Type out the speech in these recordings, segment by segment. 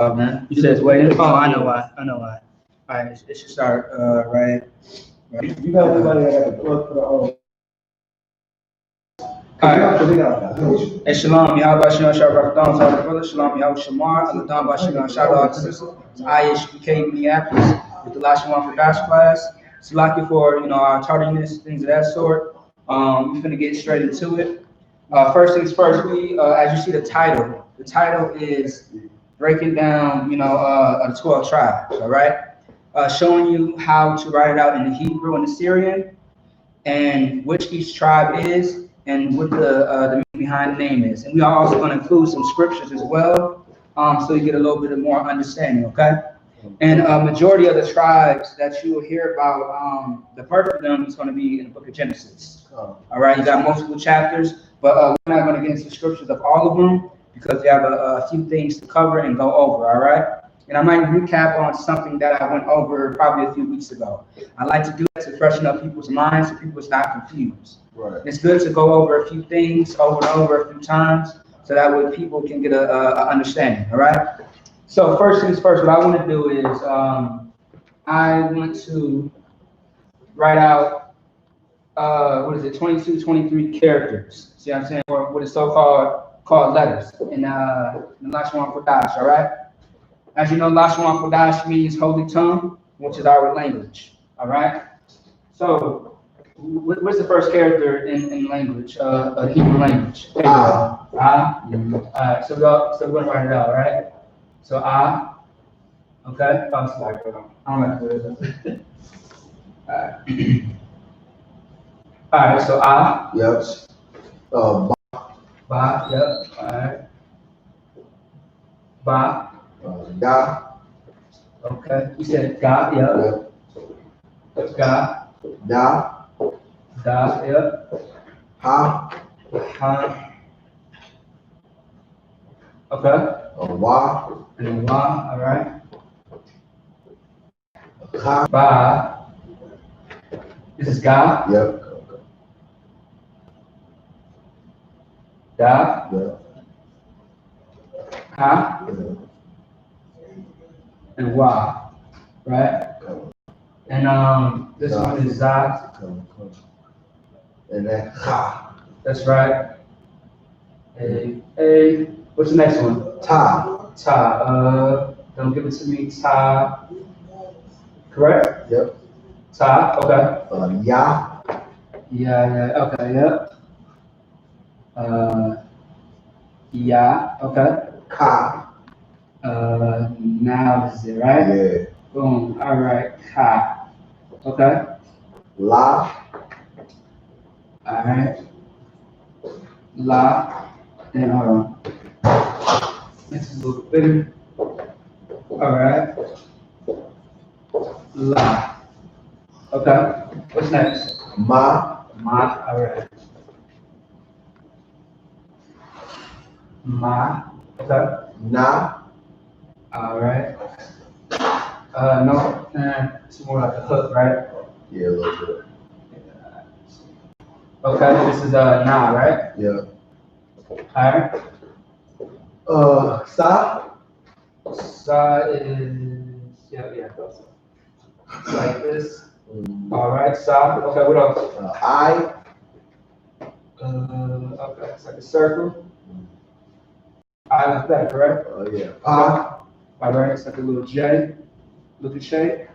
Oh man, you said it's waiting. Oh, I know why. I know why. All right, it should start right. You got anybody that got the plug for the All right. Hey, Shalom, Yahweh Shalom, Shabbat Shalom, Shabbat brother, Shalom, Yahweh Shamar, Aladdin Shalom, Shabbat sister. It's I.S.U.P.K. Minneapolis with the Lashawan for Qadash class. It's lucky for our tardiness, things of that sort. We're gonna get straight into it. First things first, as you see the title is breaking down, the 12 tribes. All right, showing you how to write it out in the Hebrew and the Syrian, and which each tribe is, and what the meaning behind the name is. And we are also going to include some scriptures as well, so you get a little bit of more understanding, okay? And a majority of the tribes that you will hear about, the birth of them is going to be in the book of Genesis. All right, you got multiple chapters, but we're not going to get into scriptures of all of them because we have a few things to cover and go over, all right? And I might recap on something that I went over probably a few weeks ago. I like to do that to freshen up people's minds so people's not confused. Right. It's good to go over a few things over and over a few times so that way people can get a understanding, all right? So first things first, what I want to do is I want to write out, 22, 23 characters. See what I'm saying? Or what is called letters in the Lashawan Qadash, all right? As you know, Lashawan Qadash means holy tongue, which is our language. All right. So, what's the first character in language, Hebrew language? Ah. All right. So we're gonna write it out. All right. So Okay. I'm not good. All right. All right. So Yes. Ba. Yep. All right. Ba. Da. Okay. You said Ga. Yep. Ga. Da. Da. Yep. Ha. Okay. Wa. And Wa. All right. Ha. Ba. This is Ga. Yep. Da. Yep. Ha. And Wa. Right? And this one is Za. And then Ha. That's right. A. What's the next one? Ta. Ta. Don't give it to me. Ta. Correct? Yep. Ta. Okay. Ya. Yeah. Okay. Yep. Yeah. Okay. Ka. Now this is it, right? Yeah. Boom. All right. Ka. Okay. La. All right. La. Then hold on. This is a little bigger. All right. La. Okay. What's next? Ma. Ma. All right. Ma. Okay. Na. All right. No. It's more like a hook, right? Yeah, a little bit. Okay. This is Na, right? Yeah. All right. Sa. Sa is yeah. Like this. All right. Sa. Okay. What else? I. Okay. It's like a circle. I like that, correct? Yeah. Pa. All right. It's like a little J. Look at shape.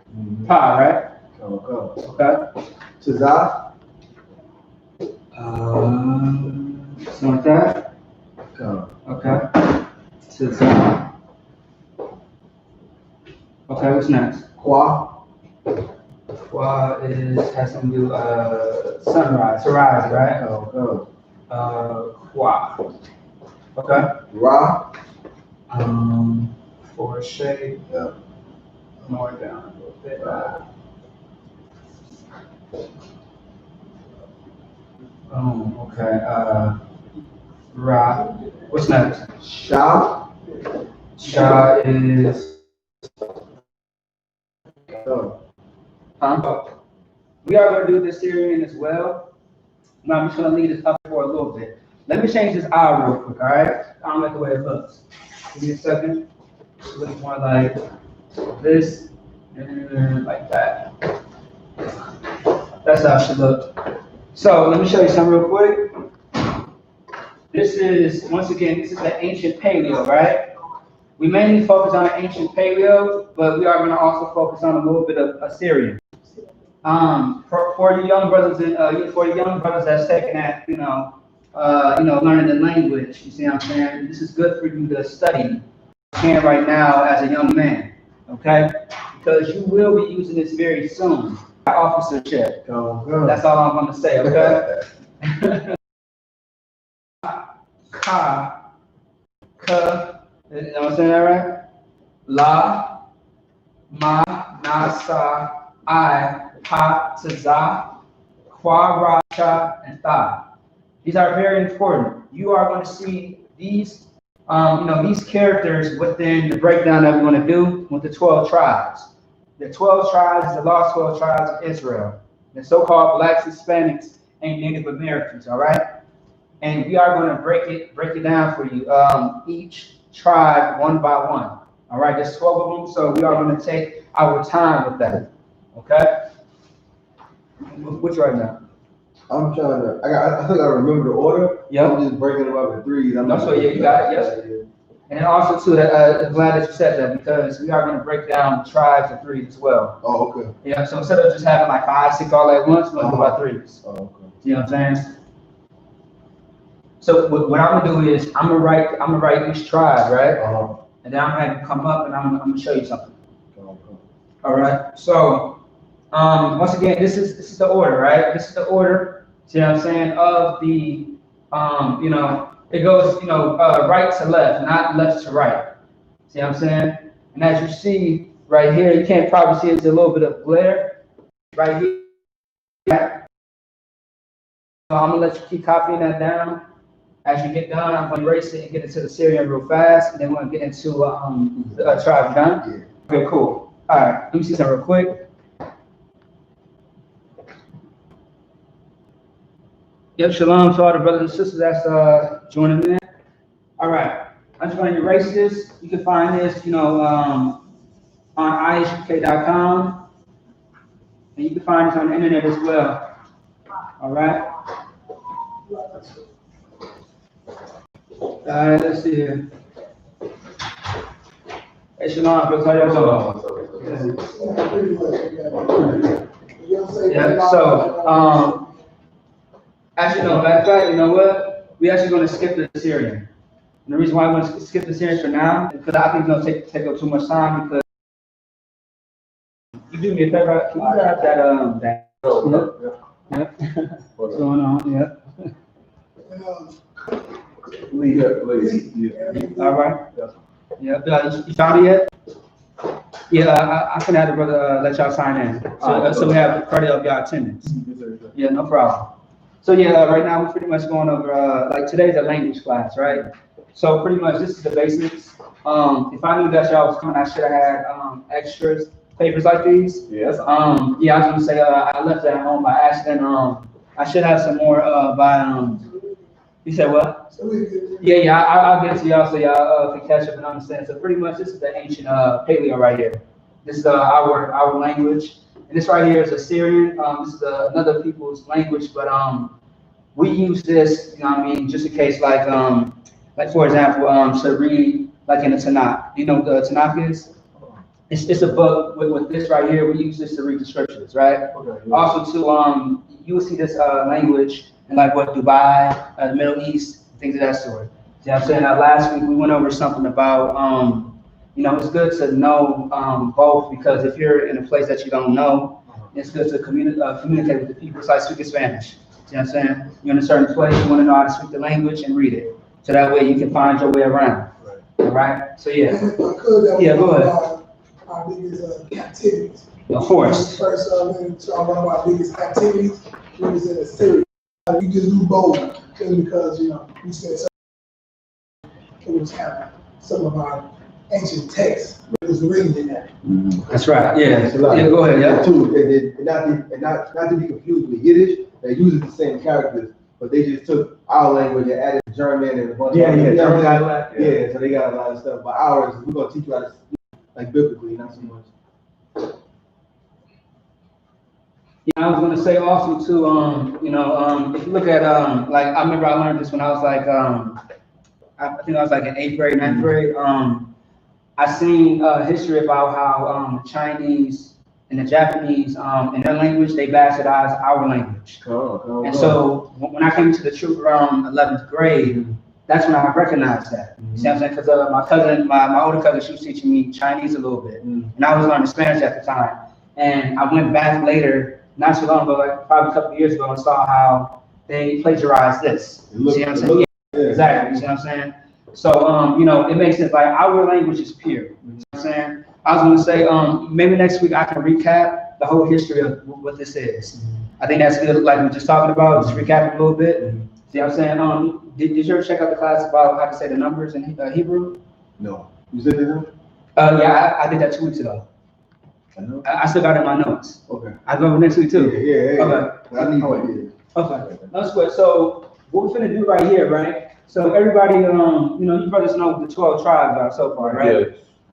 Pa, right? Okay. Za. Something like that. Okay. Za. Okay. What's next? Qua. Qua has something to do sunrise, to rise, right? Qua. Okay. Ra. For shade. Yeah. More down a little bit. Okay. Ra. What's next? Sha. Sha is. We are going to do this Syrian as well. Now I'm just going to leave this up for a little bit. Let me change this I real quick, all right? I don't like the way it looks. Give me a second. It looks more like this and like that. That's how it should look. So let me show you something real quick. This is, once again, this is the ancient paleo, right? We mainly focus on ancient paleo, but we are going to also focus on a little bit of Assyrian. For you young brothers and for the young brothers that's taking that, learning the language, you see what I'm saying? This is good for you to study right now as a young man, okay? Because you will be using this very soon. Officership. That's all I'm going to say, okay? Ka, ka, am I saying that right? La, ma, na, sa, I, pa, tza, kwa, ra, cha, and tha. These are very important. You are going to see these, these characters within the breakdown that we're going to do with the 12 tribes. The 12 tribes, the lost 12 tribes of Israel, the so-called blacks, Hispanics, and Native Americans, all right? And we are going to break it down for you, each tribe one by one, all right? There's 12 of them, so we are going to take our time with that, okay? Which right now? I'm trying to, I think I remember the order. Yep. I'm just breaking them up in threes. That's what, yeah, you got it, yes. And also, too, I'm glad that you said that because we are going to break down the tribes in threes as well. Oh, okay. Yeah, so instead of just having like 5, 6 all at once, we're going to do by threes. Oh, okay. You know what I'm saying? So what I'm gonna do is I'm gonna write each tribe, right? And then I'm gonna have you come up and I'm gonna show you something. All right. So once again, this is the order, right? This is the order. See what I'm saying? Of the it goes right to left, not left to right. See what I'm saying? And as you see right here, you can't probably see it's a little bit of glare right here. So I'm gonna let you keep copying that down. As you get done, I'm going to erase it and get into the Syrian real fast, and then we're going to get into the tribe. Done? Yeah. Okay, cool. All right, let me see something real quick. Yep, shalom to all the brothers and sisters that's joining in. All right, I'm just going to erase this. You can find this, on I.S.U.P.K.com, and you can find this on the internet as well. All right. All right, let's see here. Hey, shalom, brother. How y'all doing? Yeah, so, actually, no, matter of fact, you know what? We're actually going to skip the Syrian. And the reason why I want to skip the Syrian for now is because I think it's going to take up too much time because you do me a favor, can you grab that, what's going on, yeah. All right. Yeah. You found it yet? Yeah, I can have the brother let y'all sign in. So we have credit of y'all attendance. Yeah, no problem. So yeah, right now we're pretty much going over like today's a language class, right? So pretty much this is the basics. If I knew that y'all was coming, I should have had extras papers like these. Yes. Yeah, I was gonna say I left it at home by accident. I should have some more by You said what? Yeah, I'll get to y'all so y'all can catch up and understand. So pretty much this is the ancient paleo right here. This is our language. And this right here is Assyrian. This is another people's language, but we use this, just in case like for example, to read like in the Tanakh. You know what the Tanakh is? It's a book with this right here. We use this to read the scriptures, right? Okay, yeah. Also to you will see this language in like what Dubai, the Middle East, things of that sort. See what I'm saying? Last week we went over something about it's good to know both because if you're in a place that you don't know, it's good to communicate with the people. It's like speaking Spanish. See what I'm saying? You're in a certain place, you want to know how to speak the language and read it. So that way you can find your way around. Right. All right? So yeah. Yeah, go ahead. Our biggest captivities. Of course. First, one of our biggest captivities was in Assyria. We just do both because we said it was having some of our ancient texts. It was written in that. That's right. Yeah. Yeah. Go ahead. Yeah. Too, and not to be confused with Yiddish. They use the same characters but they just took our language and added German and a bunch Yeah, of yeah, German yeah, dialect. yeah, so they got a lot of stuff. But ours, we're gonna teach you how to speak like biblically, not so much. Yeah, I was gonna say also too, if you look at, like, I remember I learned this when I was like, I think I was like in 8th grade, 9th grade. I seen history about how the Chinese and the Japanese, in their language, they bastardize our language. And so when I came to the truth around 11th grade, that's when I recognized that. You see what I'm saying? Because my cousin, my older cousin, she was teaching me Chinese a little bit, and I was learning Spanish at the time. And I went back later, not too long ago, like probably a couple of years ago, and saw how they plagiarized this. You see what I'm saying? Yeah, exactly. You see what I'm saying? So, it makes sense. Like, our language is pure. You know what I'm saying? I was going to say, maybe next week I can recap the whole history of what this is. I think that's good, like we were just talking about, just recap it a little bit. See what I'm saying? Did you ever check out the class about how to say the numbers in Hebrew? No. You said that? Yeah, I did that 2 weeks ago. I still got it in my notes. Okay. I go over next week too. Yeah. Okay. I need one. Okay. That's good. So what we're gonna do right here, right? So everybody, you brothers know what the 12 tribes are so far, right? Yeah.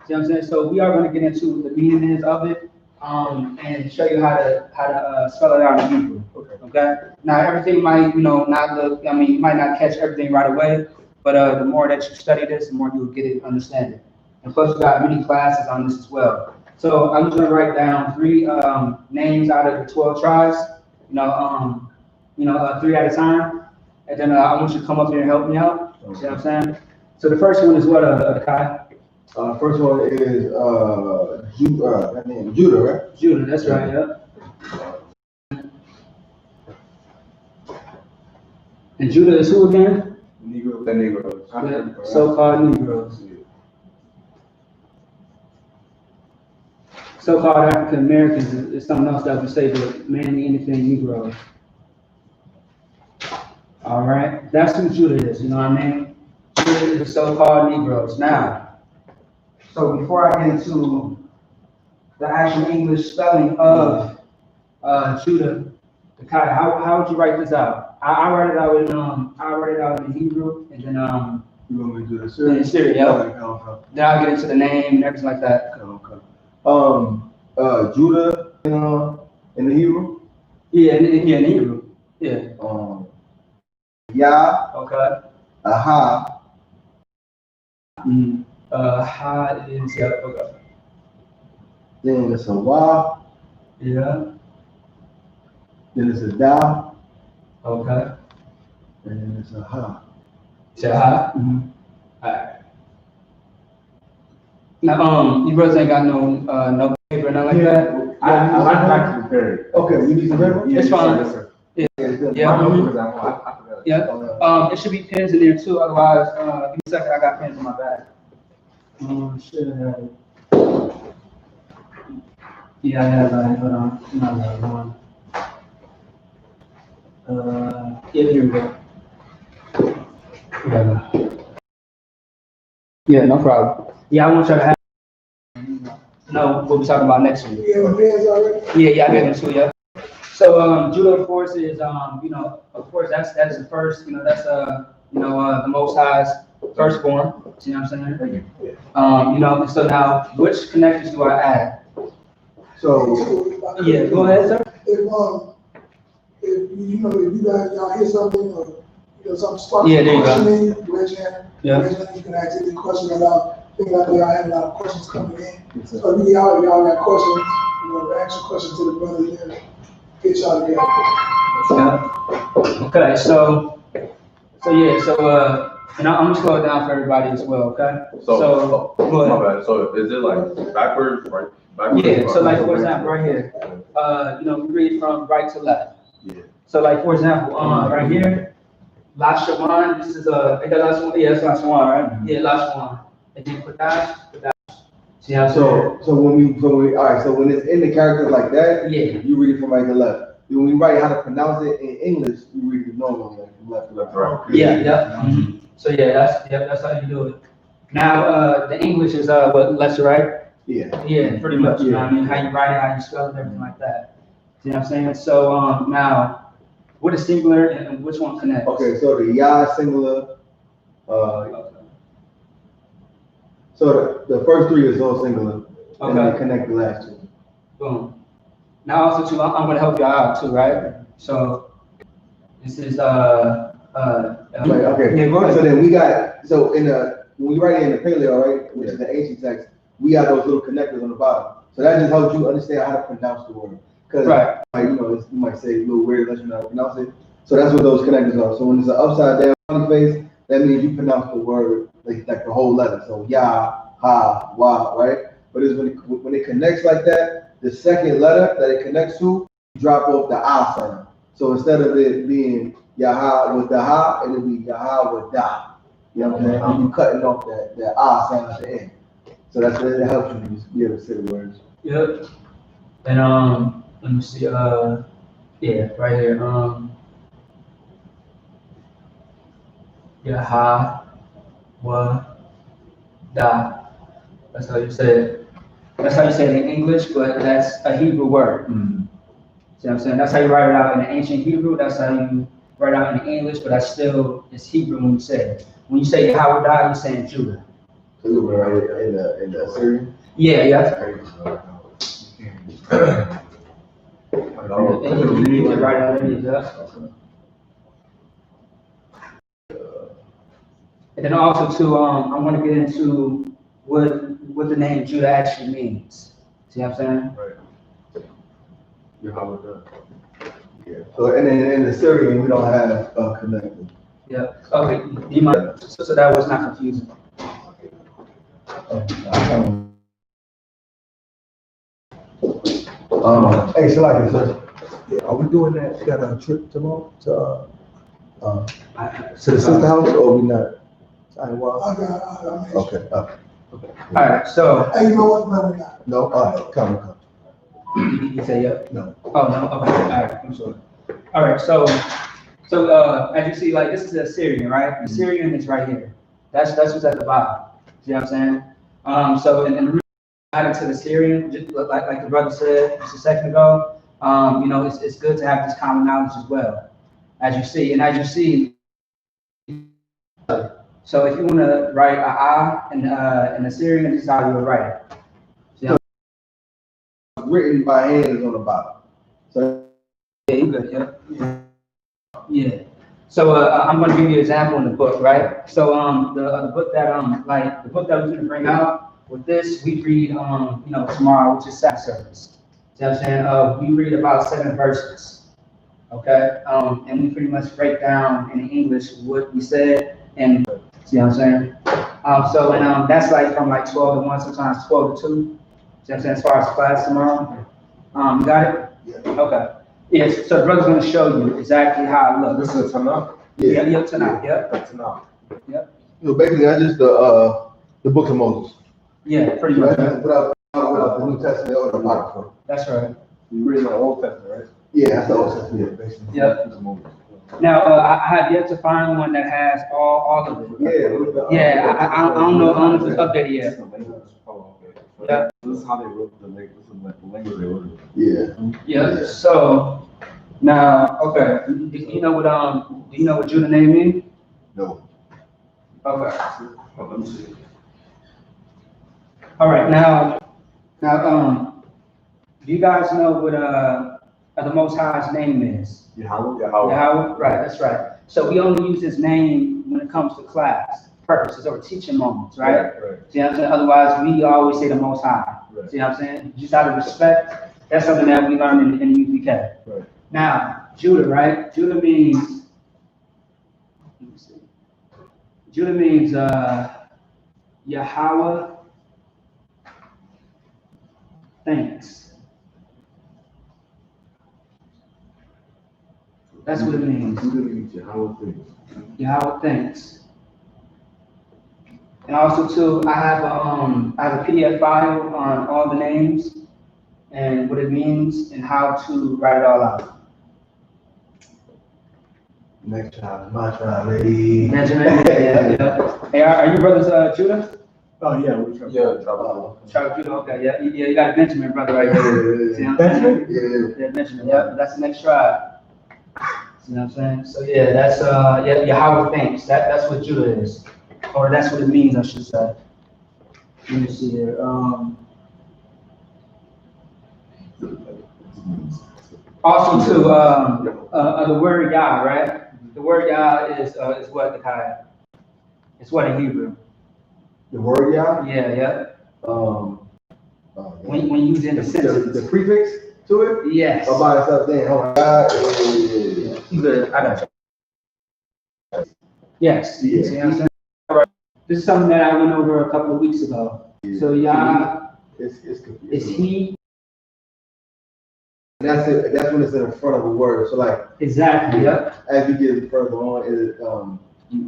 See what I'm saying? So we are gonna get into the meaning of it, and show you how to spell it out in Hebrew. Okay. Now everything might, not look. I mean, you might not catch everything right away, but the more that you study this, the more you'll get it, understand it. And plus, we got many classes on this as well. So I'm just gonna write down 3 names out of the 12 tribes. 3 at a time, and then I want you to come up here and help me out. You see what I'm saying? So the first one is what, Kai? First one is Judah, right? Judah, that's right, yeah. And Judah is who again? Negroes. The Negroes. Yeah, so-called Negroes. So-called African Americans is something else that we say, but mainly anything Negroes. All right, that's who Judah is. You know what I mean? Judah is the so-called Negroes. Now, so before I get into the actual English spelling of Judah, how would you write this out? I write it out in Hebrew, and then You want me to do the Syrian? in Syrian, yeah. Okay. Then I'll get into the name and everything like that. Okay. Judah in the Hebrew. Yeah, in Hebrew. Yeah. Yah. Okay. Aha. Ha is okay. Then it's a Wah. Yeah. Then it's a Da. Okay. And then it's a Ha. Ha. Alright. Now, you brothers ain't got no paper or nothing like that? I like to prepare. Okay, we need some paper? It's fine. Yes, sir. Yeah. Yeah. I forgot. Yeah. It should be pens in there too. Otherwise, give me a second. I got pens in my bag. Should have. Yeah, I have. Hold on. No, one. Yeah, here we go. Yeah, no problem. Yeah, I want y'all to have. No, what we talking about next week. You have pens already? Yeah, I got into it. So Judah, of course, is of course that's the first, that's the Most High's firstborn. See what I'm saying? And so now, which connectors do I add? So, Yeah, go ahead, sir. If you guys, y'all hear something or, something sparks Yeah, a there you question go. in you, raise your hand. Yeah. Raise your hand, you can ask any question about, I think like y'all have a lot of questions coming in. So if y'all got questions, ask your question to the brother here, get y'all together. Yeah. Okay, so and I'm gonna slow it down for everybody as well, okay? So go ahead. My bad. So is it like backwards, right? Backwards, Yeah, so like for example, right here, we read from right to left. Yeah. So like for example, right here, Lashawan, this is Lashawan, yeah, it's Lashawan, right? Yeah, Lashawan. And then Qadash. See how So when it's in the characters like that, yeah. you read it from right to left. When we write how to pronounce it in English, you read it normally, like from left to left. Right. Yeah. So that's how you do it. Now the English is what left to right? Yeah. Yeah, pretty much. You know what I mean? How you write it, how you spell it, everything like that. See what I'm saying? So now What is singular and which one connects? Okay, so the Yah singular, so the first three is all singular, and then connect the last two. Boom. Now also too, I'm gonna help you out too, right? So this is Okay. Yeah, go ahead. So then we got, so when we write it in the Paleo, right, which is the ancient text, we got those little connectors on the bottom. So that just helps you understand how to pronounce the word. Because, Right. like, you know, you might say a little weird unless you know how to pronounce it. So that's what those connectors are. So when it's an upside down face, that means you pronounce the word like the whole letter. So Yah, Ha, Wa, right? But it's when it connects like that, the second letter that it connects to, you drop off the Ah sound. So instead of it being Yaha with the Ha, it'll be Yaha with Da. You know what I'm saying? And you cutting off that Ah sound at the end. So that's what it helps you just be able to say the words. Yep. And let me see, yeah, right here. Yaha wa da. That's how you say it. That's how you say it in English, but that's a Hebrew word. Mm-hmm. See what I'm saying? That's how you write it out in the ancient Hebrew. That's how you write it out in English, but that's still, it's Hebrew when you say it. When you say Yahweh, you're saying Judah. So you were right in the Syrian? Yeah, yeah. You can write it out in yeah. And then also too, I want to get into what the name Judah actually means. See what I'm saying? Right. You're how with that. Yeah. So and then in the Syrian we don't have a connector. Yeah. Okay. You might. So that was not confusing. Hey, Shalaki, sir. Yeah, are we doing that, got a trip tomorrow to the To the sister house or we not? I Okay. All right. So Hey, you know what? No, we're not. No, come. you say yep. No. Oh no. Okay. All right. I'm sorry. All right. So as you see, like this is the Assyrian, right? The Assyrian is right here. That's what's at the bottom. See what I'm saying? So and the reason I added to the Syrian, just like the brother said just a second ago, you know, it's good to have this common knowledge as well, as you see. And as you see, so if you want to write a I in the Syrian, this is how you would write it. See how- Written by hand is on the bottom. So Yeah, you good, yeah. Yeah. So I'm going to give you an example in the book, right? So the book that the book that we're going to bring out with this, we read you know, tomorrow, which is Sabbath service. See what I'm saying? We read about 7 verses, okay? And we pretty much break down in English what we said, and see what I'm saying? So that's like from like 12 to 1, sometimes 12 to 2. See what I'm saying? As far as class tomorrow, you got it? Yeah. Okay. Yes. So the brother's going to show you exactly how it looks. This is a Tanakh? Yeah, tonight. Yep. Tanakh. Yep. So basically that's just the books of Moses. Yeah, pretty So much. that's just without the New Testament or the Apocrypha. That's right. You read the Old Testament, right? Yeah, that's the Old Testament, yeah, basically. Yep. Now, I have yet to find one that has all of it. Yeah. Yeah, I don't know if it's updated yet. Oh, okay. Yeah. This is how they wrote the language. This is like the language they wrote. Yeah. Yeah. So now, okay. Do you know what Judah name means? No. Okay. Oh, let me see. All right. Now, do you guys know what the Most High's name is? Yahweh. Yahweh? Right, that's right. So we only use his name when it comes to class purposes or teaching moments, right? Right. See what I'm saying? Otherwise, we always say the Most High. Right. See what I'm saying? Just out of respect, that's something that we learned in the U.P.K. Right. Now, Judah, right? Judah means, let me see. Judah means Yahweh thanks. That's what it means. Yahweh thanks. And also too, I have a PDF file on all the names and what it means and how to write it all out. Next time, my time, lady. Benjamin, yeah. Hey, are you brothers Judah? Oh, yeah. Charles Judah, okay, yeah, you got a Benjamin brother right here. See what I'm saying? Yeah. Yeah, Benjamin, yeah, that's the next tribe. You know what I'm saying? So yeah, that's Yahweh thinks. That's what Judah is. Or that's what it means, I should say. Let me see here. Also too, the word Yah, right? The word Yah is what the kind. It's what in Hebrew. The word Yah? Yeah. When you use it in the the sentence. prefix to it? Yes. Oh, by itself, then. Oh, God. You good? I got you. Yes. Yeah. You see what I'm saying? All right. This is something that I went over a couple of weeks ago. Yeah. So Yah It's confusing. is He. That's it. That's when it's in the front of a word. So like Exactly. Yep. as you get further on,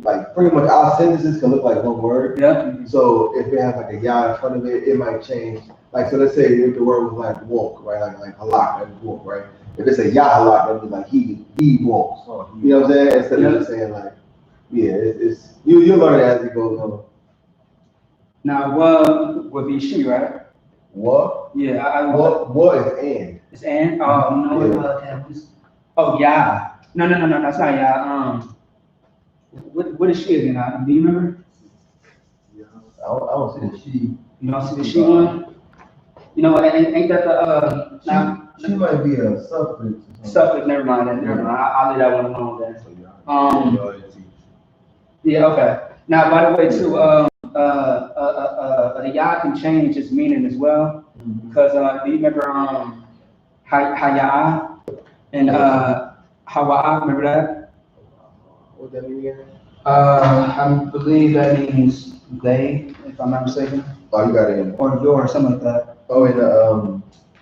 like pretty much our sentences can look like one word. Yep. So if it has like a Yah in front of it, it might change. Like so, let's say if the word was like walk, right? Like halak, that means walk, right? If it's a Yah halak, that means like he walks. You know what I'm saying? Instead of just saying like, yeah, it's you learn it as it goes on. Now what would be she, right? What? Yeah. What is and? It's and. Oh no. Yeah. Oh Yah. No. That's not Yah. What is she again? Do you remember? I don't see the she. You don't see the she one? You know, ain't that the now? She might be a suffix. Suffix. Never mind. I'll leave that one alone then. Yeah. Okay. Now, by the way, too, the Yah can change its meaning as well, because do you remember Hayah and Hawa? Remember that? What that mean again? I believe that means they, if I'm not mistaken, Oh, you got it in. or your, or something like that. Oh, in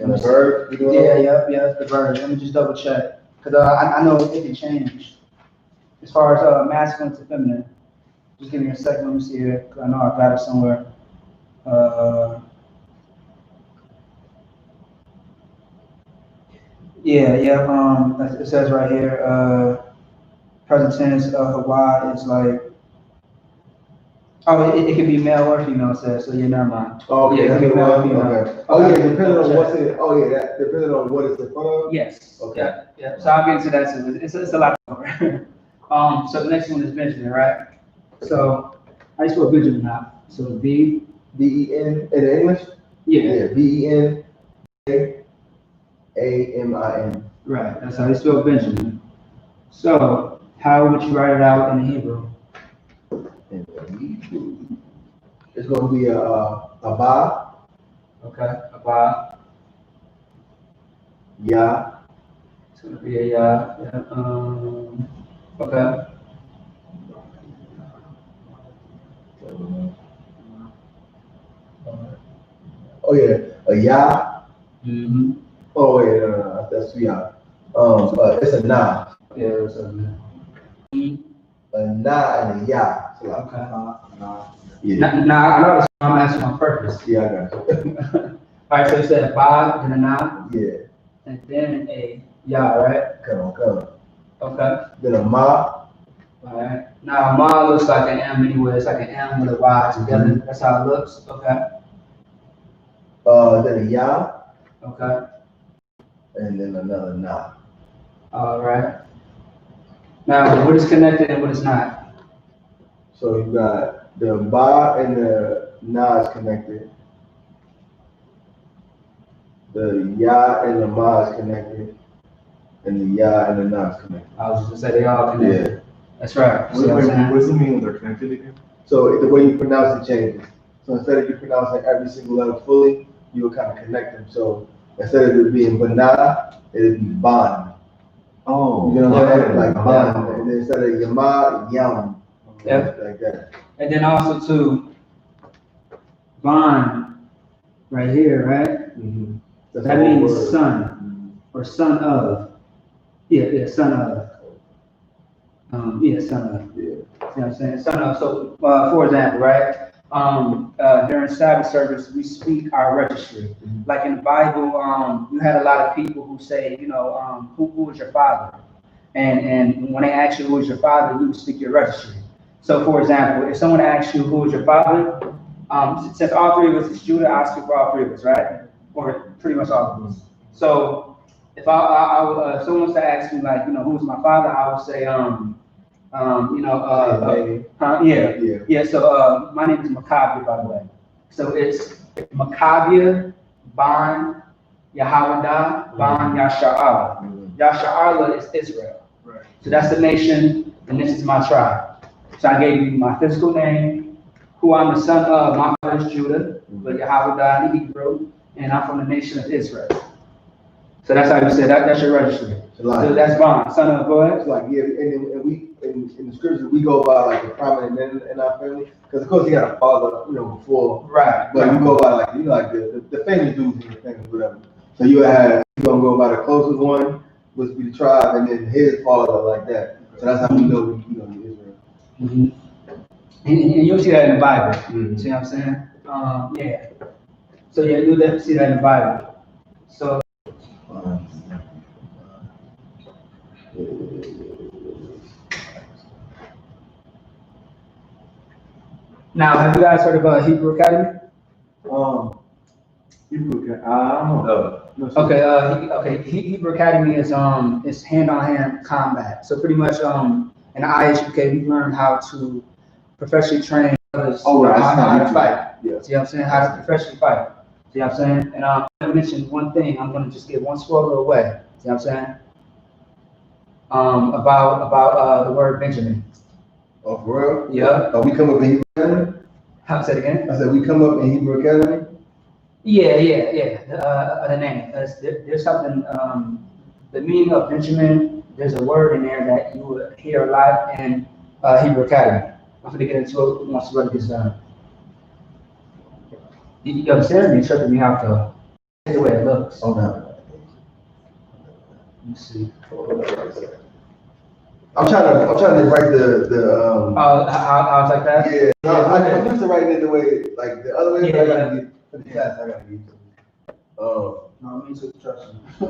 the verb? Yeah, the verb. Let me just double check, because I know it can change as far as masculine to feminine. Just give me a second, let me see it, because I know I got it somewhere. It says right here, present tense Hawa is like, it can be male or female, it says, so yeah, never mind. Oh, okay, Yeah, it can be male or female. okay. Oh, yeah, depending on what's in, that depending on what it's in front of? Yes. Okay. Yeah, so I'll get into that too, it's a lot more. So the next one is Benjamin, right? So, I spell Benjamin now, so B. B-E-N, in English? Yeah. B-E-N-A-M-I-N. Right, that's how you spell Benjamin. So, how would you write it out in Hebrew? It's going to be a ba. Okay, a ba. Ya. It's going to be a ya. Okay. Oh yeah, a ya. Mm-hmm. Oh wait, no, that's ya. It's a na. Yeah, it's a na. A na and a ya. So like, Okay. yeah. Now, I know I'm asking on purpose. Yeah, I got you. All right, so you said ba, then a na, Yeah. and then a ya, right? Come on. Okay. Then a ma. All right. Now, ma looks like an M anyway. It's like an M with a Y together. Mm-hmm. That's how it looks. Okay. Then a ya. Okay. And then another na. All right. Now, what is connected and what is not? So you got the ba and the na is connected. The ya and the ma is connected. And the ya and the na is connected. I was just gonna say they all connected. Yeah. That's right. What does it mean when they're connected again? So the way you pronounce it changes. So instead of you pronouncing every single letter fully, you will kind of connect them. So instead of it being banana, it would be ban. Oh. You know what I'm saying? Like Yeah. ban. And then instead of yama, yam. Yep. Like that. And then also too, bond, right here, right? Mm-hmm. That means son or son of. Yeah, son of. Son of. Yeah. You know what I'm saying? Son of. So, for example, right? During Sabbath service, we speak our registry. Like in the Bible, you had a lot of people who say, who is your father? And when they ask you who is your father, you would speak your registry. So, for example, if someone asks you who is your father, since all three of us is Judah, I speak for all three of us, right? Or pretty much all of us. So, if if someone was to ask me like, who's my father, I would say, yeah. So my name is Maccabia, by the way. So it's Maccabia, Ban, Yahawada, Ban, Yasha'ala. Yasha'ala is Israel. Right. So that's the nation, and this is my tribe. So I gave you my physical name, who I'm the son of. My father is Judah, but Yahawada in Hebrew, and I'm from the nation of Israel. So that's how you say that. That's your registry. So that's Ban, son of. Go ahead. It's like, yeah, and we in the scriptures we go by like the prominent men in our family, because of course he had a father, before. Right. But you go by like like the famous dudes in the family, whatever. So you gonna go by the closest one, which be the tribe, and then his father like that. So that's how we know Israel. Mm-hmm. And you'll see that in the Bible. Mm-hmm. See what I'm saying? Yeah. So yeah, you'll definitely see that in the Bible. So. Now, have you guys heard of Hebrew Academy? Hebrew Academy. I don't know. Okay. Hebrew Academy is hand-on-hand combat. So pretty much in the I.S.U.P.K, we learn how to professionally train others how to fight. Yeah. See what I'm saying? How to professionally fight. See what I'm saying? And I'm gonna mention one thing. I'm gonna just give one spoiler away. See what I'm saying? About the word Benjamin. Oh, for real? Yeah. We come up in Hebrew Academy? Say it again? I said we come up in Hebrew Academy? Yeah. The name. There's something, the meaning of Benjamin, there's a word in there that you will hear a lot in Hebrew Academy. I'm going to get into it once the brother gets done. You understand me? You're tripping me out though. That's the way it looks. Oh, no. Let me see. I'm trying to write the How's like that? Yeah, I'm used to writing it the way, like the other way, but I gotta get for the test, I gotta get used to it. No, I mean to trust you.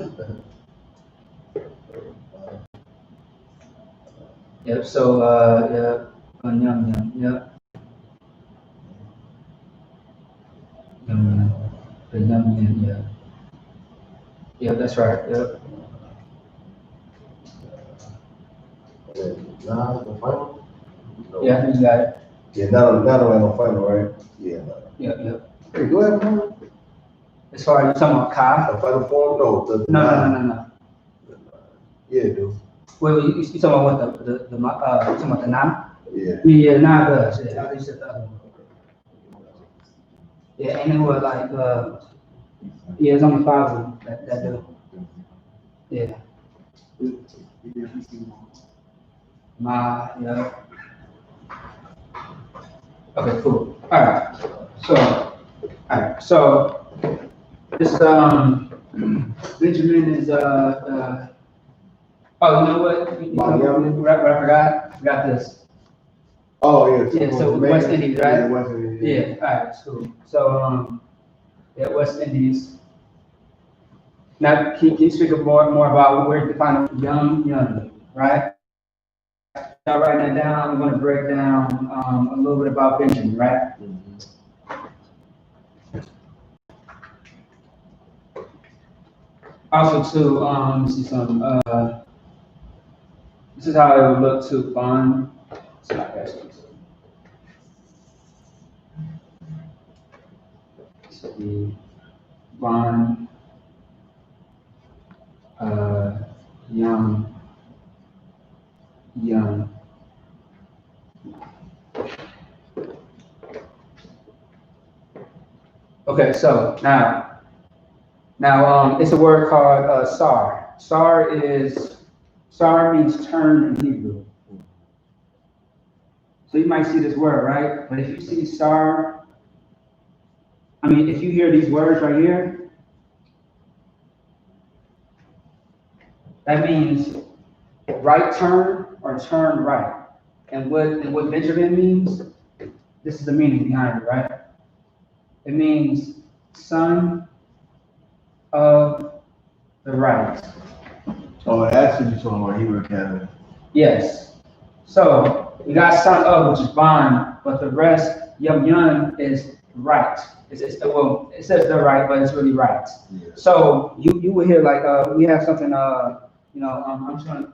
Yep, so, yep. Yeah. Yeah, that's right, yep. Nah, the final? Yeah, I think you got it. Yeah, not on the final, right? Yeah. Yep. Hey, go ahead, man. As far as you're talking about Kai? The final form? No. No. Yeah, dude. Wait, you talking about what you talking about the nine? Yeah. Yeah, nine does. Yeah, I think you said the other one. Yeah, and it was like yeah, it's only 5 of them that do. Yeah. Yeah. Okay, cool. Alright. So this Benjamin is oh, you know what? I forgot this. Oh, yeah. Yeah, so West Indies, right? Yeah, West Indies. Yeah, alright, cool. So West Indies. Now, can you speak more about where you define young, right? Now, writing that down, I'm going to break down a little bit about Benjamin, right? Also, too, let me see some. This is how it would look too. Fun. Bond, young. Okay, so now it's a word called sar. Sar means turn in Hebrew. So you might see this word, right? But if you see sar, if you hear these words right here, that means right turn or turn right. And what Benjamin means, this is the meaning behind it, right? It means son of the right. Oh, that's what you're talking about, Hebrew Academy. Yes. So we got son of, which is bond, but the rest, yum is right. Well, it says the right, but it's really right. Yeah. So you will hear like we have something I'm just gonna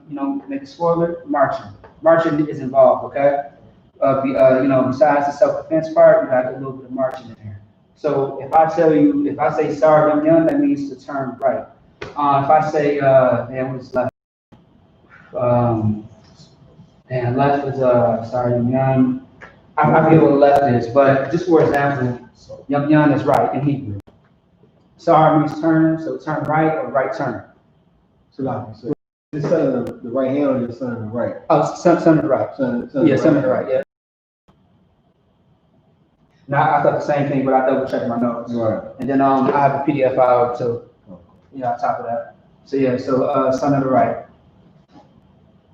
make a spoiler. Marching is involved, okay? Besides the self-defense part, you have a little bit of marching in there. So if I say sorry, young, that means to turn right. If I say what's left? And left is sorry, young. I forget what left is, but just for example, young is right in Hebrew. Sorry means turn, so turn right or right turn. So the son of the right hand or the son of the right? Oh, son of the right. Son of the right, yeah. Now I thought the same thing, but I double checked my notes. Right. And then I have a PDF file too. On top of that. So son of the right.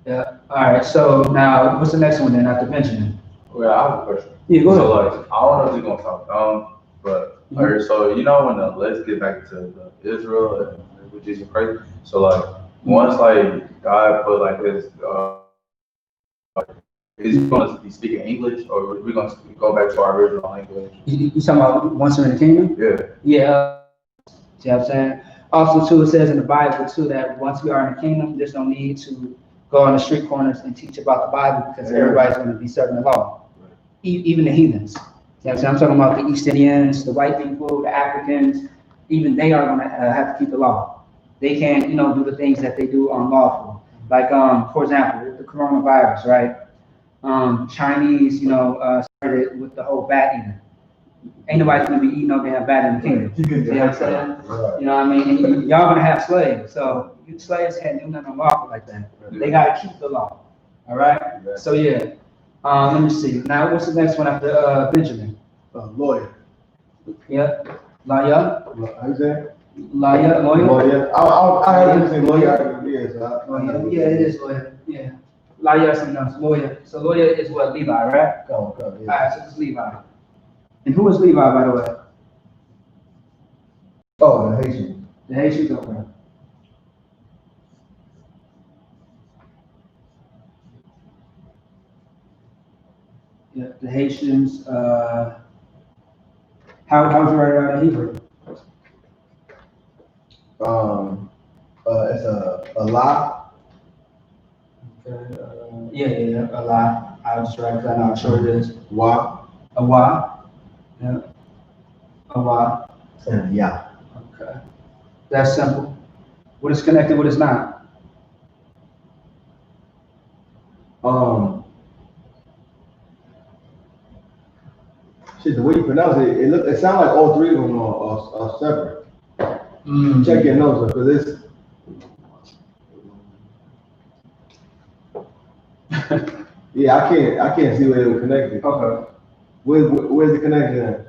Yeah. All right. So now, what's the next one then after Benjamin? Well, I have a question. Yeah, go ahead. So, like, I don't know if you're gonna talk but alright, so when let's get back to the Israel and with Jesus Christ. So, like, once like God put like this, is he gonna be speaking English, or are we gonna go back to our original language? You talking about once we're in the kingdom? Yeah. Yeah. See what I'm saying? Also, too, it says in the Bible too that once we are in the kingdom, there's no need to go on the street corners and teach about the Bible because everybody's going to be serving the law, even the heathens. You know what I'm saying? I'm talking about the East Indians, the white people, the Africans. Even they are going to have to keep the law. They can't, do the things that they do unlawful. Like, for example, with the coronavirus, right? Chinese, started with the whole bat eating. Ain't nobody's gonna be eating no damn bat in the kingdom. You know what I'm saying? Right. You know what I mean? And y'all gonna have slaves, so you slaves can't do nothing unlawful like that. They gotta keep the law. All right? So yeah. Let me see. Now what's the next one after Benjamin? Lawyer. Yeah. Lawyer. How you say? Lawyer. Lawyer. I heard you say lawyer. Yeah, it is lawyer. Yeah. Lawyer something else. Lawyer. So lawyer is what? Levi, right? Come, All right, so it's Levi. And who is Levi, by the way? Oh, the Haitian. The Haitians, okay. Yeah, the Haitians, how would you write it out in Hebrew? It's a lie. Okay, yeah, a lie. I'll just write it down, I'm sure it is. Why? A why? Yeah. A why? And yeah. Okay. That's simple. What is connected, what is not? The way you pronounce it, it sounds like all three of them are separate. Check your notes, because yeah, I can't see where they were connected. Okay. Where's the connection at?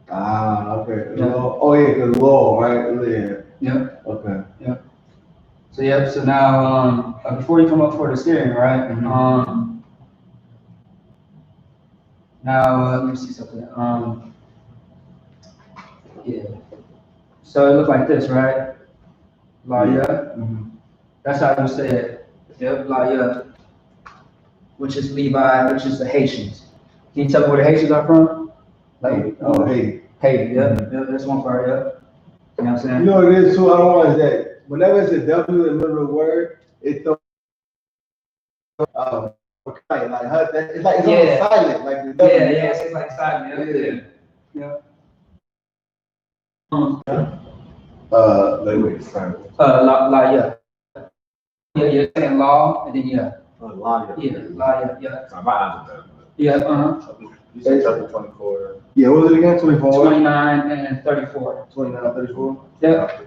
Okay. Yeah. Oh yeah, because law, right? Yeah. Yep. Okay. Yep. So now, before you come up for the steering, right? Now, let me see something. Yeah. So it looked like this, right? Laya. That's how you say it. Yep, Laya. Which is Levi, which is the Haitians. Can you tell me where the Haitians are from? Like, Haiti, yeah. That's one part, yeah. You know what I'm saying? You know what it is too, I don't want is that whenever it's a W in the middle of the word, it throws like her, it's like it's almost silent, like the W. Yeah, it's like silent, yeah. Wait, sorry. La, yeah. Yeah, you're saying law, and then yeah. Liar. Yeah, la, yeah. My eyes are bad. Yeah, You said chapter 24. Yeah, what was it again? 24? 29 and 34. 29, 34? Yeah.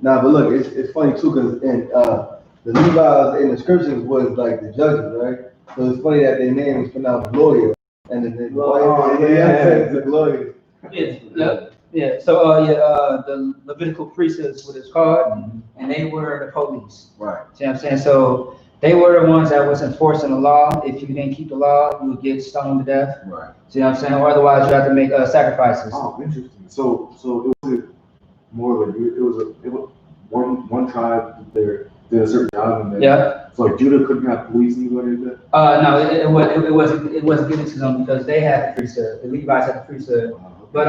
Nah, but look, it's funny too, because the Levites in the scriptures was like the judges, right? So it's funny that their name is pronounced lawyer, and then the lawyer. Yeah. So the Levitical priesthoods, what it's called, and they were the police. Right. See what I'm saying? So they were the ones that was enforcing the law. If you didn't keep the law, you would get stoned to death. Right. See what I'm saying? Or otherwise, you have to make sacrifices. Oh, interesting. So it was more like it was one tribe. Did a certain job and then. Yeah. So like Judah couldn't have police anybody like that? No, it wasn't given to them because they had the priesthood. The Levites had the priesthood. But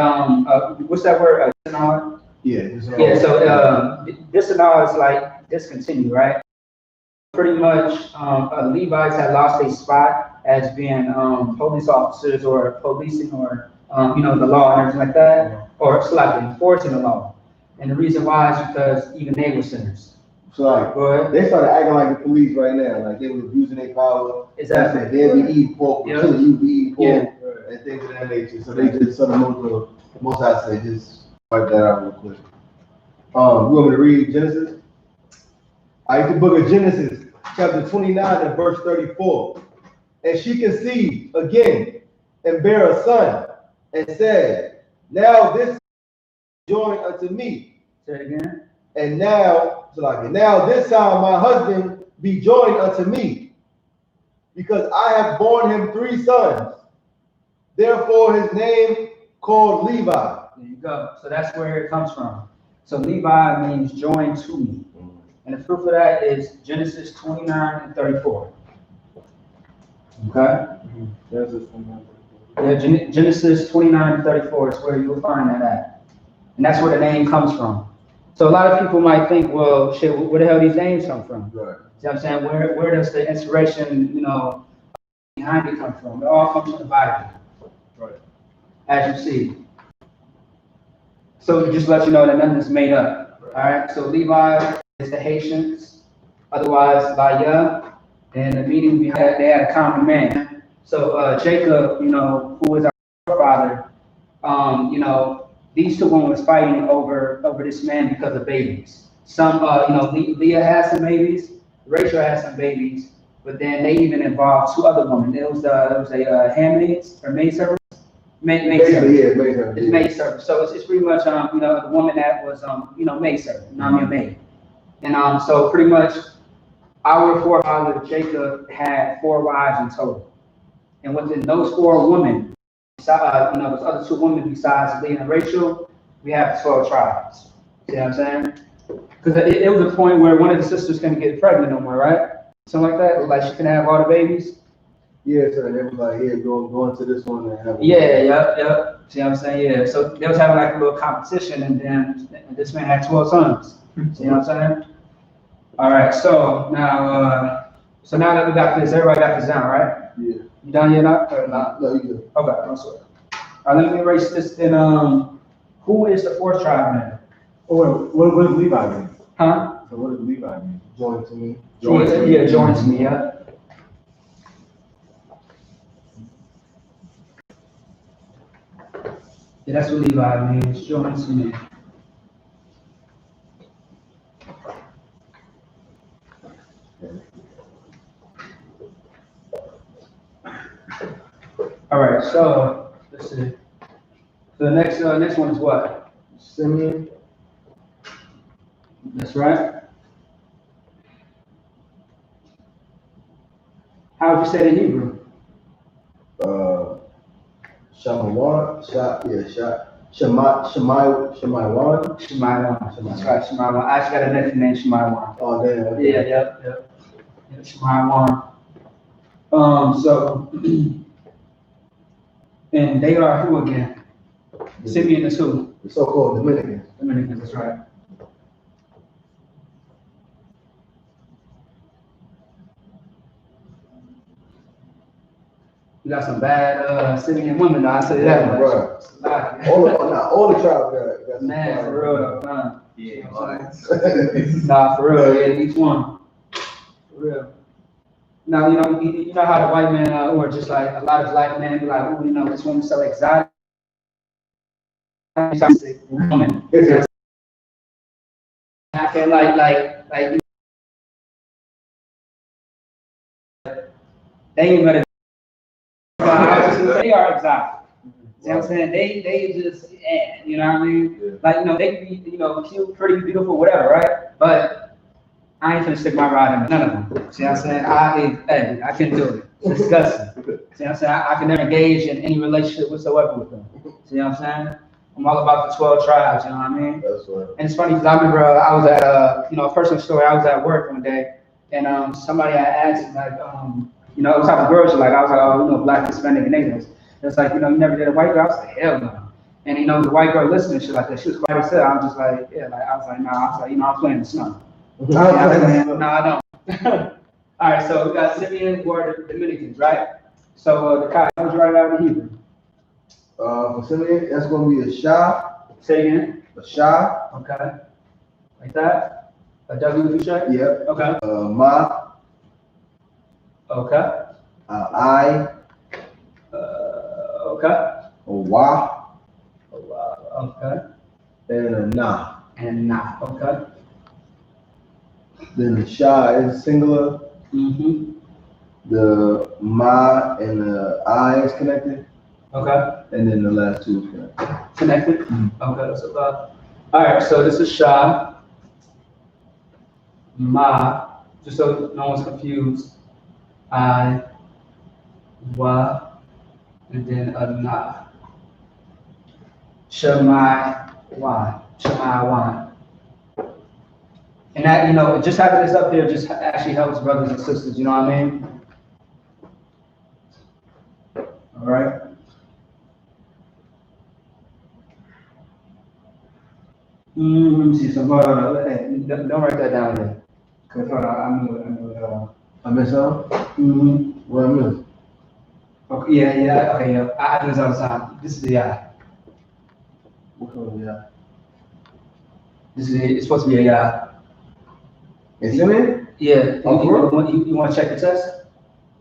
what's that word? Disannul? Yeah. Yeah. So disannul is like discontinue, right? Pretty much, Levites had lost a spot as being police officers or policing or the law and everything like that, or it's like enforcing the law. And the reason why is because even they were sinners. So like, they started acting like the police right now, like they were abusing their power. Exactly. They'll be eating pork, Yeah. killing you, be eating pork, Yeah. and things of that nature. So they just sort of most I say just wipe that out real quick. You want me to read Genesis? All right, the book of Genesis, chapter 29 and verse 34. And she conceived again and bare a son, and said, now this is joined unto me. Say it again. And now this time my husband be joined unto me, because I have borne him 3 sons. Therefore his name called Levi. There you go. So that's where it comes from. So Levi means joined to me. And the proof of that is Genesis 29 and 34. Okay? Yeah, Genesis 29 and 34 is where you'll find that at. And that's where the name comes from. So a lot of people might think, well, shit, where the hell these names come from? Right. See what I'm saying? Where does the inspiration, behind it come from? It all comes from the Bible. Right. As you see. So just let you know that nothing is made up. All right. So Levi is the Haitians, otherwise Laya, and the meaning behind they had a common man. So Jacob, who is our father, these 2 women was fighting over this man because of babies. Some, Leah had some babies, Rachel had some babies, but then they even involved 2 other women. It was a handmaids or maidservant. Maidservant. It's maidservant. So it's pretty much the woman that was maidservant, your maid. And so pretty much our forefather Jacob had 4 wives in total. And within those 4 women, those other 2 women besides Leah and Rachel, we have 12 tribes. See what I'm saying? Because it was a point where one of the sisters couldn't get pregnant no more, right? Something like that. Like she couldn't have all the babies. Yeah, so they was like, yeah, go into this one and have. Yep. See what I'm saying? Yeah. So they was having like a little competition, and then this man had 12 sons. See what I'm saying? All right. So now that we got this, everybody got this down, right? Yeah. You done yet? Or not? No, you good. Okay. I'm sorry. All right. Let me erase this. Then who is the 4th tribe then? Oh, what does Levi mean? Huh? So what does Levi mean? Joined to me. Join to me. Yeah. Yeah, that's what Levi means. Join to me. All right, so let's see. So the next one is what? Simeon. That's right. How would you say it in Hebrew? Shemawan. Shemaiwan. That's right, Shemaiwan. I actually got a nephew named Shemaiwan. Oh, damn. Okay. Yeah, Shemaiwan. So, and they are who again? Simeon is who? The so-called Dominicans. Dominicans, that's right. You got some bad Simeon women, though, I'll tell you that much. Right. All the tribes got Man, for real though, huh? Yeah. Nah, for real, yeah, each one. For real. Now, you know how the white man, or just like a lot of black men be like, oh, this woman's so exotic. Woman. I can like they ain't better. They are exotic. You know what I'm saying? They just, you know what I mean? Yeah. Like, they can be, cute, pretty, beautiful, whatever, right? But I ain't finna stick my rod in none of them. See what I'm saying? I can't do it. It's disgusting. See what I'm saying? I can never engage in any relationship whatsoever with them. See what I'm saying? I'm all about the 12 tribes, you know what I mean? That's right. And it's funny because I remember I was at a personal story. I was at work one day, and somebody had asked like, what type of girls you like? I was like, oh, black, Hispanic, and niggas. It's like, you never did a white girl. I was like, hell no. And the white girl listening and shit like that, she was quiet as hell. I'm just like, yeah, like I was like, nah. I was like, I'm playing the snow. No, I don't. All right, so we got Simeon or the Dominicans, right? So the Kai, how would you write it out in Hebrew? For Simeon, that's gonna be a Shah. Say again. A Shah. Okay. Like that? A W would you say? Yep. Okay. Ma. Okay. I. Okay. A Wa. Okay. And a Na. And nah. Okay. Then the Shah is singular. Mm-hmm. The Ma and the I is connected. Okay. And then the last two is connected. Connected? Mm-hmm. Okay, that's about. All right, so this is Shah, Ma, just so no one's confused. I, Wa, and then a Na. Shemai, Wan. Shemai, Wan. And that, just having this up there just actually helps brothers and sisters, you know what I mean? All right. Let me see some. Hold on. Hey, don't write that down there. Cause hold on, I miss some? Mm-hmm. What I miss? Okay, yeah. Okay, yeah. I do this all the time. This is the What color, yeah? It's supposed to be a It's in it? Yeah. Oh, bro. You want to check the test?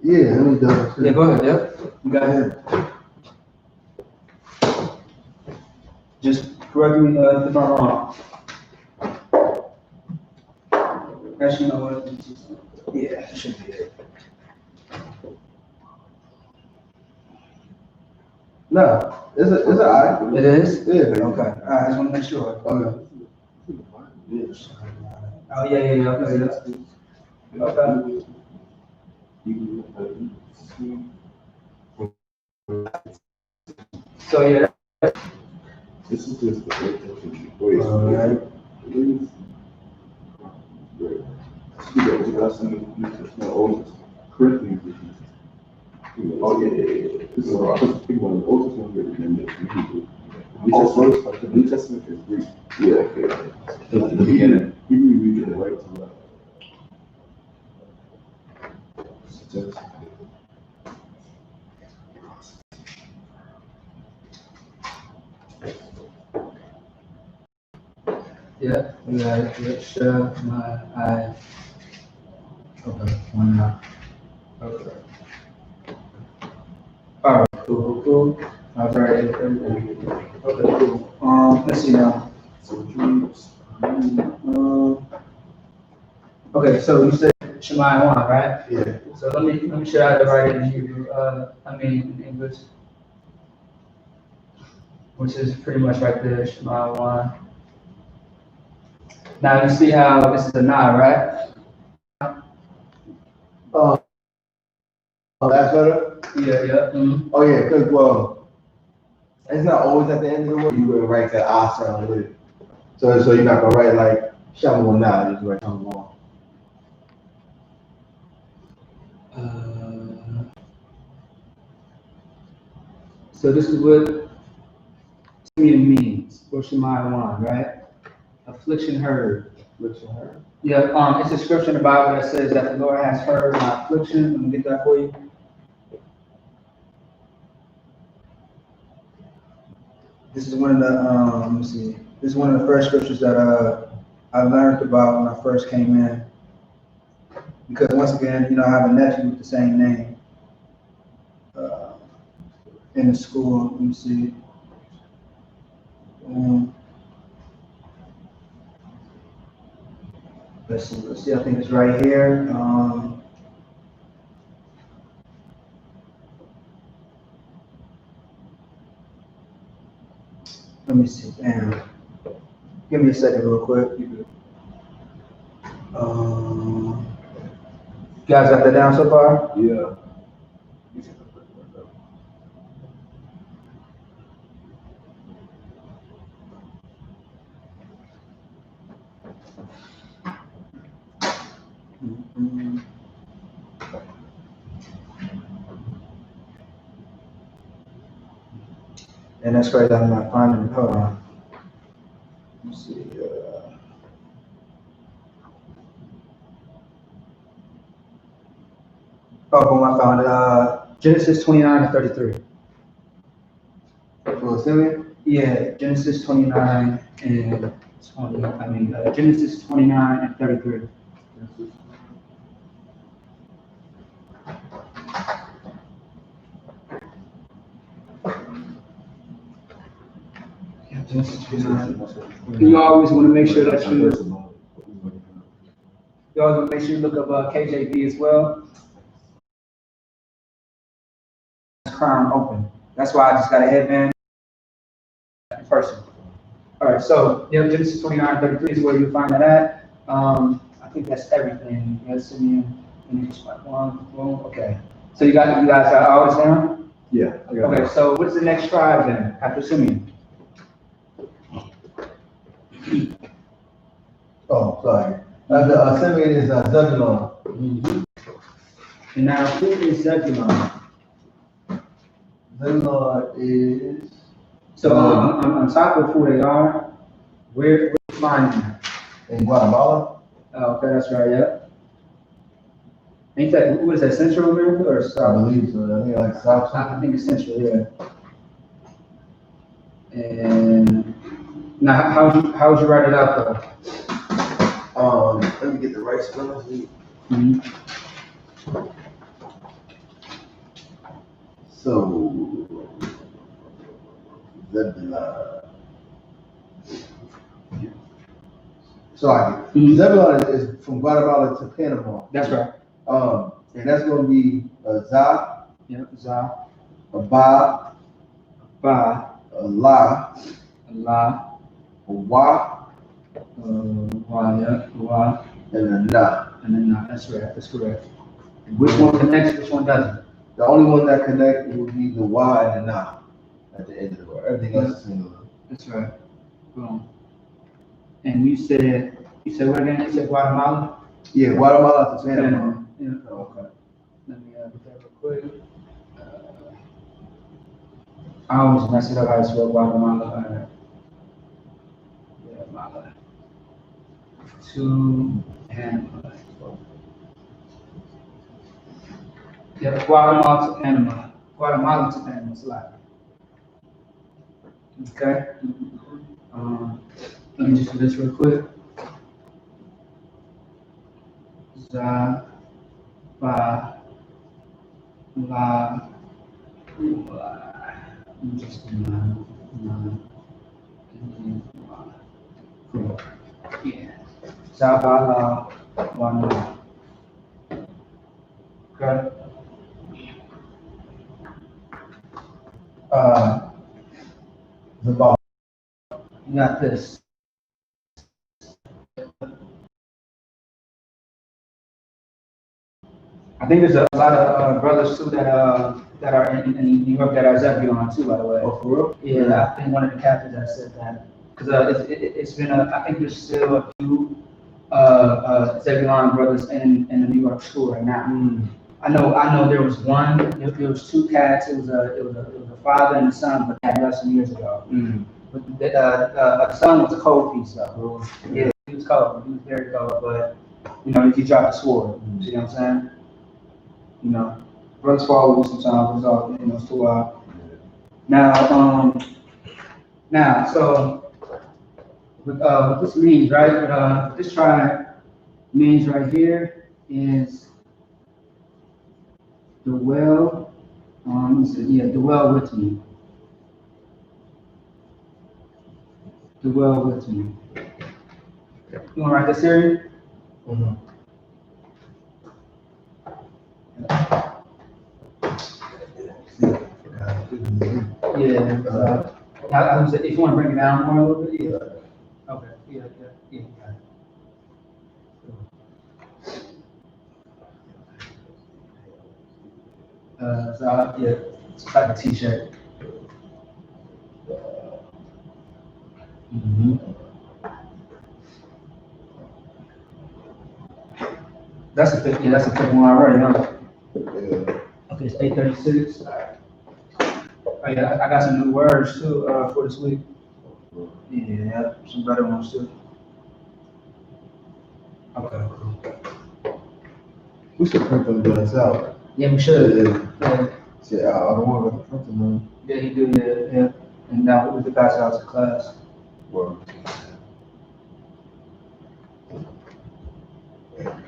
Yeah, let me double check. Yeah, go ahead. Yep. You got it. Just correct me if I'm wrong. Actually, you know what? Yeah, it should be it. No, it's an I. It is? Yeah. Okay. All right, I just want to make sure. Okay. Oh, yeah. Okay. Okay. So, yeah. This is just All right. Corinthians. Oh, yeah. This is what I was thinking about. The Old Testament written in Hebrew. The New Testament is Greek. Yeah, okay. In the beginning. Hebrew, we get it right to left. Yeah, we got it. Yeah, sure. I. Okay, one now. Okay. All right, cool. All right. Okay, cool. Let's see now. Okay, so you said Shemai Wan, right? Yeah. So let me show you how to write it in Hebrew. In English, which is pretty much right there, Shemai Wan. Now you see how this is a na, right? Last letter? Yeah. Mm-hmm. Oh, yeah, because, well, it's not always at the end of the word. You would write that I sound with it. So you're not going to write like Shamu now, you just write Shamu. So this is what Simeon means, or Shemai Wan, right? Affliction heard. Affliction heard. Yeah, it's a scripture in the Bible that says that the Lord has heard my affliction. Let me get that for you. This is one of the, let me see. This is one of the first scriptures that I learned about when I first came in. Because once again, I have a nephew with the same name in the school. Let me see. Let's see. I think it's right here. Let me see. Damn. Give me a second, real quick. You guys got that down so far? Yeah. And that's right, I'm not finding it. Hold on. Let's see. Oh, boom, I found it. Genesis 29 and 33. For Simeon? Yeah, Genesis 29 and 20. Genesis 29 and 33. Yeah, Genesis 29. You always want to make sure that you always want to make sure you look up KJV as well. Crown open. That's why I just got a headband in person. All right, so yeah, Genesis 29, 33 is where you find that at. I think that's everything. Yes, Simeon, and just like one, boom. Okay. So you guys got all this down? Yeah. Okay, so what's the next tribe then after Simeon? Oh, sorry. The Simeon is Zebulon. And now who is Zebulon? Zebulon is. So on top of who they are, where you find them? In Guatemala? Oh, okay, that's right, yeah. Ain't that, what is that, Central America or I South? believe so. I think like South. I think it's Central, yeah. And now, how would you write it out though? Let me get the right spelling. Mm-hmm. So, Zebulon. Sorry. Zebulon is from Guatemala to Panama. That's right. And that's going to be a Za, Yeah, Za, a Ba, Ba, a La, La, a Wa, Wa, yeah, Wa, and a Na. and then Na. That's right. That's correct. Which one connects? Which one doesn't? The only one that connects would be the Y and the Na at the end of the word. Everything else is singular. That's right. Boom. And you said what again? You said Guatemala? Yeah, Guatemala to Panama. Yeah. Okay. Let me get that real quick. I always mess it up. I swear Guatemala. Guatemala. To Panama. Yeah, Guatemala to Panama. Guatemala to Panama. It's a lot. Okay. Let me just do this real quick. Za, Ba, La, La. Just cool. Yeah. Za, Ba, La, Wa, Na. Okay. The Ba. You got this. I think there's a lot of brothers too that are in New York that are Zebulon too, by the way. Oh, for real? Yeah, I think one of the captains that said that because it's been I think there's still a few Zebulon brothers in the New York school right now. I know there was one. There was two cats. It was a father and a son, but that left some years ago. But the son was a cold piece though. Yeah, he was cold. He was very cold, but he dropped the sword. You know what I'm saying? Brothers fall with sometimes. It's all it's too wild. Now, so what this means, right? What this tribe means right here is dwell. Dwell with me. Dwell with me. You want to write this here? Yeah. If you want to bring it down more a little bit, yeah. Okay. Yeah. It's like a t-shirt. That's a fifth, yeah, that's a fifth one already, huh? Yeah. Okay, it's 8:36. Oh, yeah, I got some new words too, for this week. Yeah, some better ones too. Okay, cool. We should print them guns out. Yeah, we should. Yeah. Yeah, Shit, I don't want to print them, man. yeah, he do, yeah. And now we can pass it out to class. Well,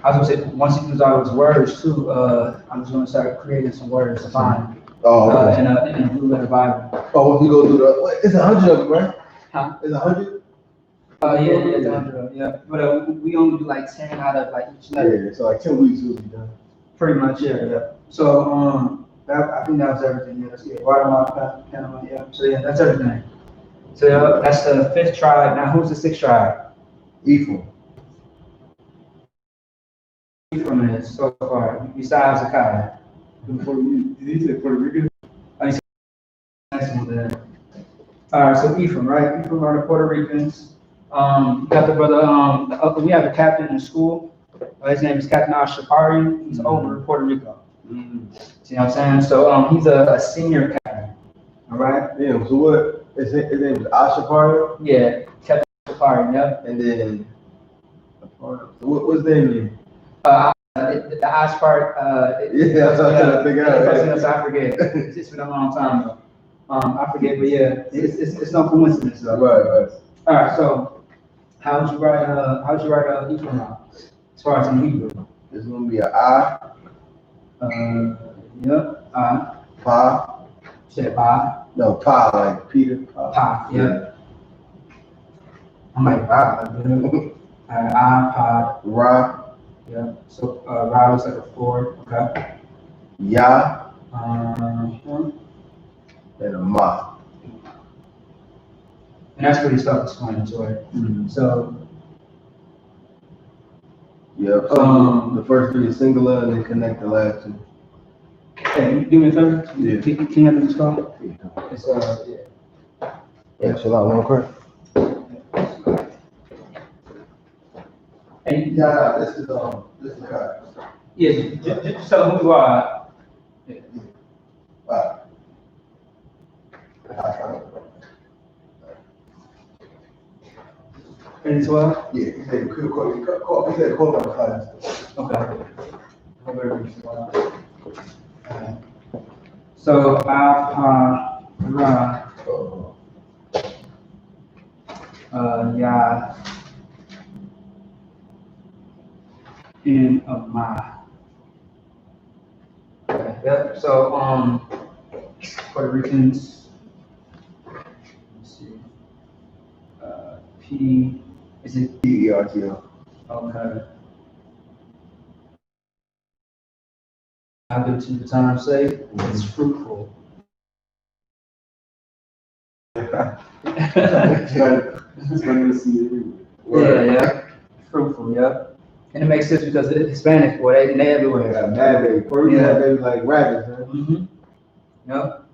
I was gonna say, once he gives all his words too, I'm just gonna start creating some words to find, oh, okay. in a blue letter Bible. Oh, once we go through the, wait, it's 100 of them, right? Huh? It's 100? Yeah, it's 100, yeah. But we only do like 10 out of like each letter. Yeah, so like 10 weeks will be done. Pretty much, yeah. So, I think that was everything, yeah. Let's see, Guatemala, Panama, yeah. So, yeah, that's everything. So, yeah, that's the fifth tribe. Now, who's the sixth tribe? Ephraim. Ephraim is so far, besides Zakai. Did he say Puerto Rican? Next one there. All right, so Ephraim, right? Ephraim are the Puerto Ricans. You got the brother, we have a captain in school. His name is Captain Ashapari. He's over in Puerto Rico. See what I'm saying? So he's a senior captain. All right? Yeah, so what? His name is Ashapari? Yeah, Captain Ashapari, yep. And then, so what's his name? The Ash part, Yeah, that's what I'm trying to figure out. I forget. It's been a long time ago. I forget, but yeah, it's no coincidence though. Right. All right, so how'd you write Ephraim out? As far as in Hebrew? It's gonna be an I, Yep, Pa. said Pa. No, Pa, like Peter. Pa, yeah. I'm like, Pa. Pa. Ra, Yeah, so Ra looks like a 4, okay. Ya, And and a Ma. that's pretty self-explanatory. So, Yep, so the first three is singular and then connect the last two. hey, do me a favor? Yeah. Can you have this call? It's, Yeah, Shalom, one quick. Hey, Yeah, this is Kai. yeah, just tell them who you are. And 12? Yeah, he said, call my class. Okay. So, Ra, Ya, and Ma. Okay, yep, so, Puerto Ricans, let's see, P, is it, P-E-R-T-O. okay. How good to the time say, it's fruitful. It's funny to see everywhere. Yeah, fruitful, yeah. And it makes sense because the Hispanic, boy, they everywhere. Got mad baby. Puerto Rico have baby like rabbits, man. Mm-hmm. Yep.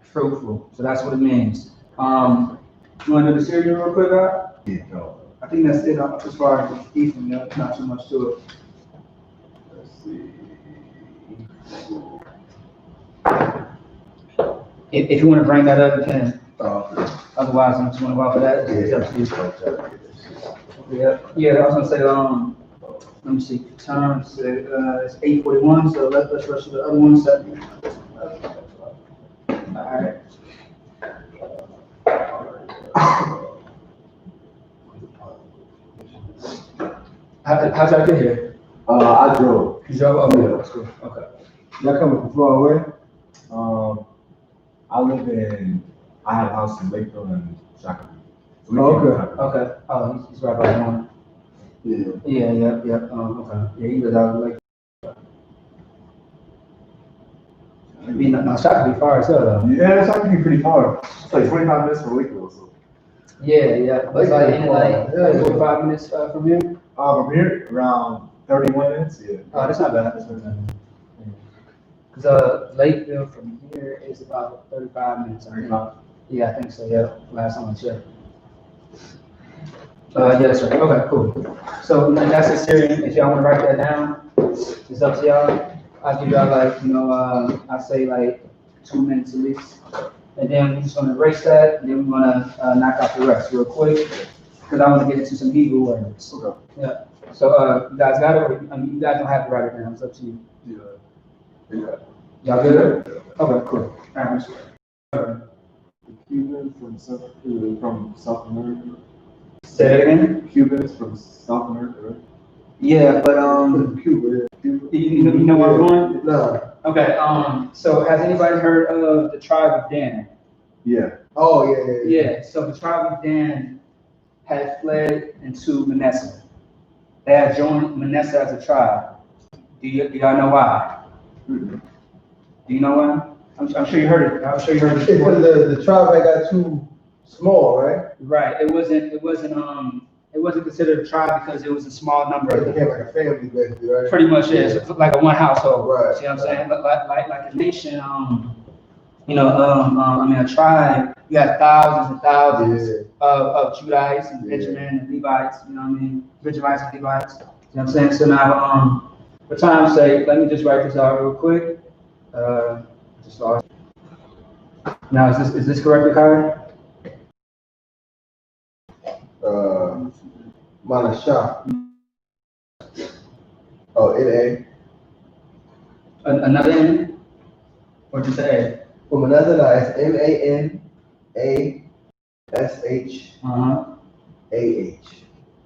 Fruitful. So that's what it means. You want to do the cereal real quick, guy? Yeah, no. I think that's it as far as Ephraim. Yeah, not too much to it. Let's see. If you want to bring that up, you can. Oh, Otherwise, I'm just going to go off of that. It's up to you. Yeah. I was gonna say, let me see. Time it's 8:41. So let's rush to the other one. All right. How'd y'all get here? I drove. You drove? Okay, that's cool. Okay. Y'all coming from far away? I live in, I have a house in Lakeville and Shaka. Okay. Oh, he's right by the one. Yeah. Yeah. Okay. Yeah, he lives out like. I mean, now Shaka be far as hell though. Yeah, it's actually pretty far. It's like 25 minutes from Lakeville, so. Yeah. But it's like 45 minutes from here. From here, around 31 minutes, yeah. Oh, that's not bad. Because Lakeville from here is about 35 minutes. I think. Yeah, I think so. Yeah, last time I checked. Yes, sir. Okay, cool. So that's a Syrian. If y'all want to write that down, it's up to y'all. I'll give y'all like, I say like 2 minutes at least. And then we're just gonna erase that, and then we're gonna knock out the rest real quick, because I want to get into some Hebrew words. Okay. Yeah. So, you guys got it, or, you guys don't have to write it down, it's up to you. Yeah. Y'all good? Okay, cool. All right, Cubans from South America. say it again? Cubans from South America, right? Yeah, but, Cuba, yeah. you know where I'm going? Nah. Okay, so has anybody heard of the tribe of Dan? Yeah. Oh, yeah. Yeah, so the tribe of Dan had fled into Manasseh. They had joined Manasseh as a tribe. Do y'all know why? Do you know why? I'm sure you heard it. I'm sure you heard it It's before. because the tribe had got too small, right? Right. It wasn't considered a tribe because it was a small number It of them. became like a family, basically, right? Pretty much is. It's like a one household. Right. See what I'm saying? Like a nation, a tribe, you have thousands and thousands of Judites and Benjamin and Levites, you know what I mean? Benjamites and Levites. You know what I'm saying? So now, for time's sake, let me just write this out real quick. Just lost. Now, is this correctly, Kyrie? Manasha. Oh, N-A. Another N? Or just an A? From another, it's M-A-N-A-S-H-A-H.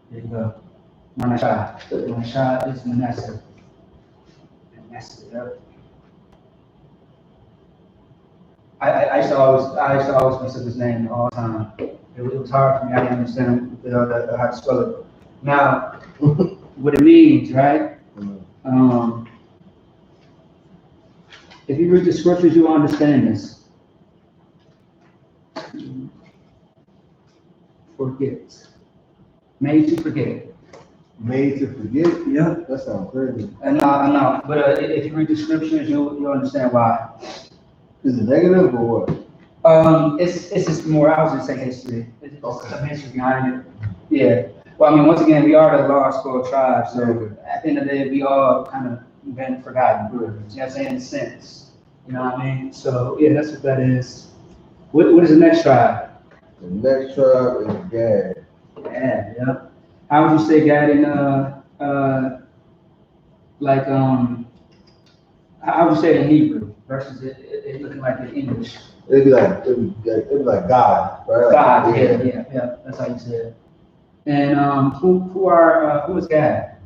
There you go. Manasha. Manasha is Manasseh. Manasseh, yep. I used to always mess up his name all the time. It was hard for me. I didn't understand how to spell it. Now, what it means, right? If you read the scriptures, you'll understand this. Forget. Made to forget. Made to forget? Yeah. That sounds crazy. I know. But if you read the scriptures, you'll understand why. Is it negative or what? It's just more. I was just saying history. It's some history behind it. Yeah. Well, I mean, once again, we are the lost spoiled tribe, so at the end of the day, we all kind of been forgotten. You know what I'm saying? In a sense. You know what I mean? So yeah, that's what that is. What is the next tribe? The next tribe is Gad. Gad. Yeah. How would you say Gad in how would you say it in Hebrew versus it looking like in English? It'd be like God, right? God, yeah. That's how you say it. And who is Gad?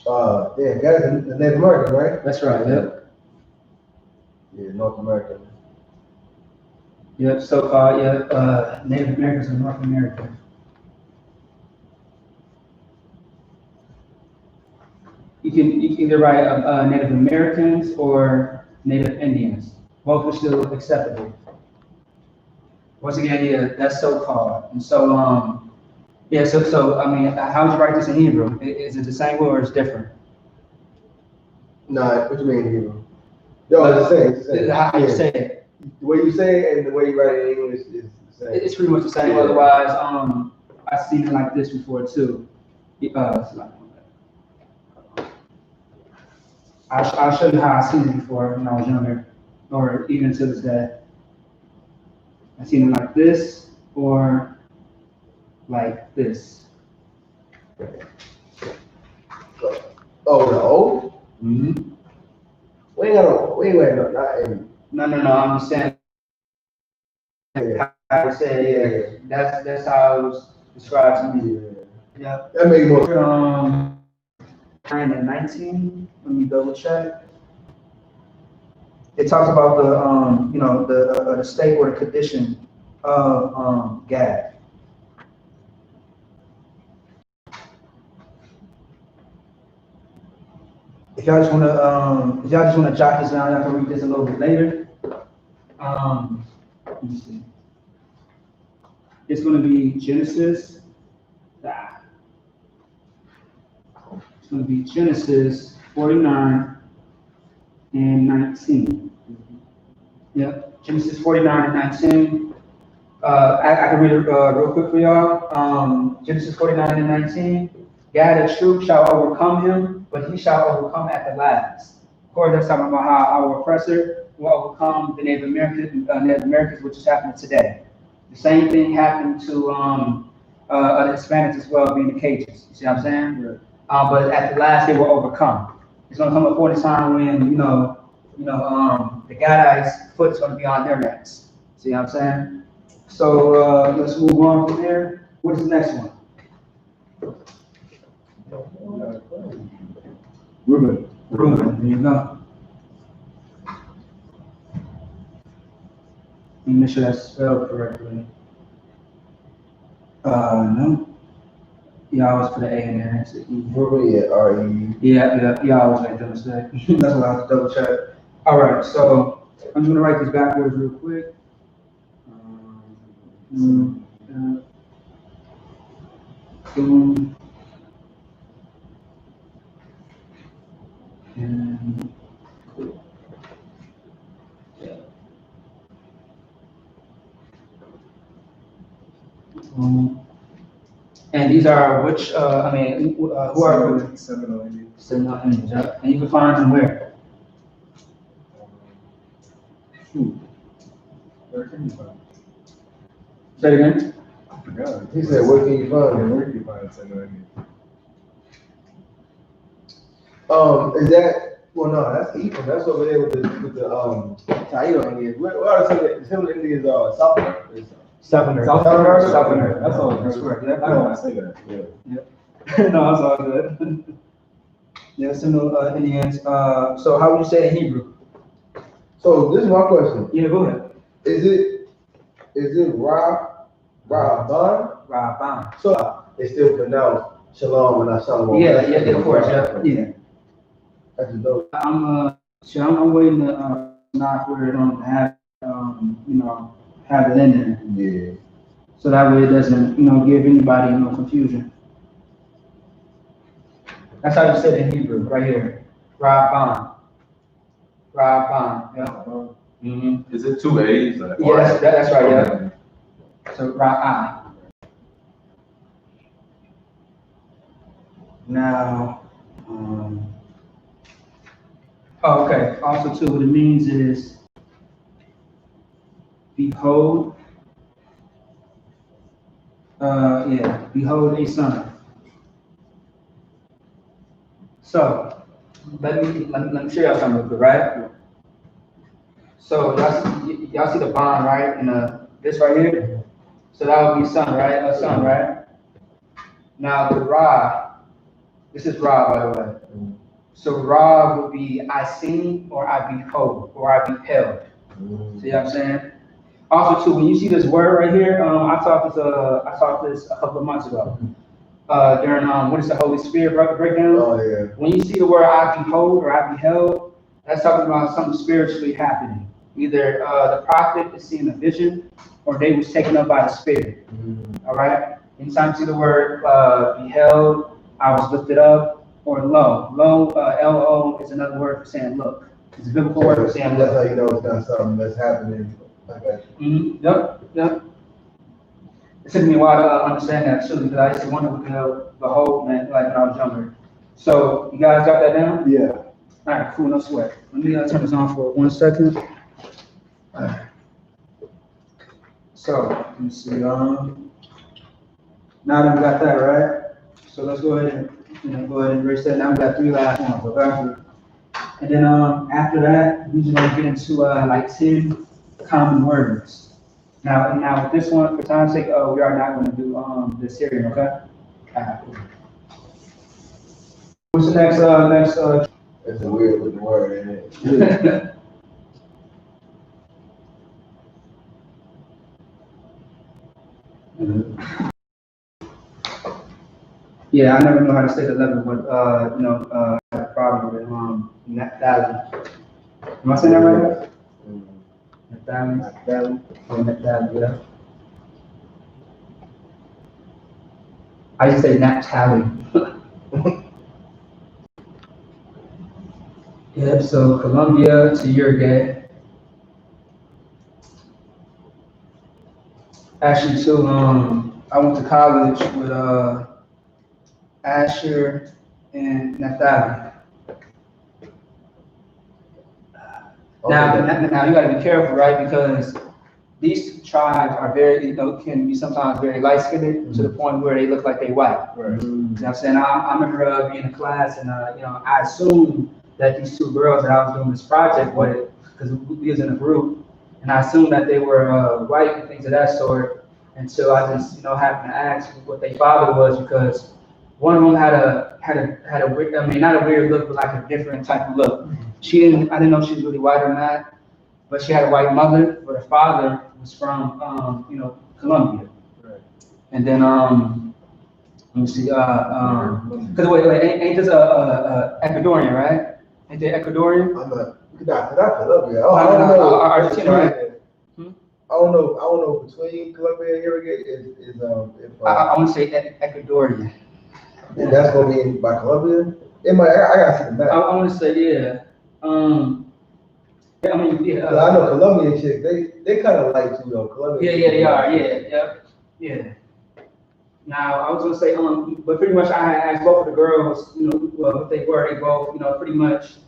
Gad is the Native American, right? That's right. Yep. Yeah, North American. Yep. So-called Native Americans in North America. You can either write Native Americans or Native Indians. Both are still acceptable. Once again, yeah, that's so-called. And so, so I mean, how would you write this in Hebrew? Is it the same or is it different? No, what you mean in Hebrew? No, it's the same. How you say it? The way you say it and the way you write it in English is the same. It's pretty much the same. Otherwise, I've seen it like this before too. I'll show you how I seen it before when I was younger, or even to this day. I seen it like this or like this. Oh, the O? Mm-hmm. We ain't not in. No. I'm just saying. I said, yeah. That's how it was described to me. Yeah. That makes more sense. Kind of 19. Let me double check. It talks about the state or the condition of Gad. If y'all just wanna jot this down, y'all can read this a little bit later. Let me see. It's gonna be Genesis. It's gonna be Genesis 49 and 19. Yep, Genesis 49 and 19. I can read it real quick for y'all. Genesis 49 and 19. Gathered troop shall overcome him, but he shall overcome at the last. Of course, that's talking about how our oppressor will overcome the Native Americans, which is happening today. The same thing happened to the Hispanics as well, being the Cajuns. You see what I'm saying? Right. But at the last, they will overcome. It's going to come a point in time when the Qadash foot is going to be on their necks. See what I'm saying? So let's move on from there. What is the next one? Reuben. Reuben. There you go. Let me make sure that's spelled correctly. No. Yeah, I always put an A in there. Reuben, yeah, R-E. Yeah, I always make that mistake. That's what I have to double check. All right, so I'm just gonna write this backwards real quick. Boom. And cool. Yeah. And these are which, who are? Seminole Indians. Seminole Indians, yeah. And you can find them where? Where can you find it? Say it again. I forgot. He said, where can you find Yeah, him? where can you find Seminole Indians? Is that, well, no, that's Ephraim. That's over there with the Taino Indians. Where are the Seminole Indians South America? Southerner. South America? Southerner. That's all. That's correct. I don't want to say that. Yeah. No, it's all good. Yeah, Seminole Indians. So how would you say it in Hebrew? So this is my question. Yeah, go ahead. Is it Rabban? Rabban. So it's still pronounced Shalom and not Shalom. Yeah, of course, yeah. That's a dope. I'm waiting to not where it don't have have it in there. Yeah. So that way it doesn't give anybody confusion. That's how you say it in Hebrew, right here. Rabban. Yeah. Mm-hmm. Is it 2 A's? Like, Yeah, that's right. Yeah. Okay. So Rabban. Now, okay. Also, too, what it means is behold. Behold a son. So let me show y'all something real quick, right? So y'all see the bond, right? And this right here. So that would be son, right? A son, right? Now the Ra, this is Ra, by the way. So Ra would be I seen or I behold or I beheld. See what I'm saying? Also, too, when you see this word right here, I taught this a couple of months ago during what is the Holy Spirit breakdown. Oh yeah. When you see the word I behold or I beheld, that's talking about something spiritually happening. Either the prophet is seeing a vision, or they was taken up by the Spirit. All right. Anytime you see the word beheld, I was lifted up, or lo. Lo, L-O is another word for saying look. It's a biblical word for saying That's look. how you know it's not something that's happening. Okay. Yep. It took me a while to understand that too, because I used to wonder what the whole man like when I was younger. So you guys got that down? Yeah. All right, cool, no sweat. Let me turn this on for 1 second. All right. So let me see. Now that we got that right, so let's go ahead and erase that. Now we got 3 last ones, okay? And then after that, we're just gonna get into like 10 common words. Now with this one, for time's sake, we are not going to do the Syrian, okay? Cool. What's the next? That's a weird looking word, isn't it? Yeah, I never know how to say the letter, but I have a problem with Naphtali. Am I saying that right? Naphtali, yeah. I just say Naphtali. Yep, so Columbia to Uruguay. Actually, too, I went to college with Asher and Naphtali. Now you gotta be careful, right? Because these tribes are very, can be sometimes very light skinned to the point where they look like they white. Right. You know what I'm saying? I remember being in class and, I assumed that these two girls that I was doing this project with, because we was in a group, and I assumed that they were white and things of that sort until I just, happened to ask what their father was, because one of them had a weird, I mean, not a weird look, but like a different type of look. I didn't know if she was really white or not, but she had a white mother, but her father was from, Colombia. Right. And then, let me see, cause wait, ain't this Ecuadorian, right? Ain't they Ecuadorian? I'm not Colombia. I don't know. Argentina, right? I don't know between Colombia and Uruguay is I want to say Ecuadorian. and that's gonna be by Colombia. It might. I gotta see the map. I want to say, yeah. I mean, yeah. I know Colombian chicks. They kind of light too though. Colombian. Yeah, they are. Yeah. Now I was gonna say, but pretty much I had asked both of the girls, what they were. They both, pretty much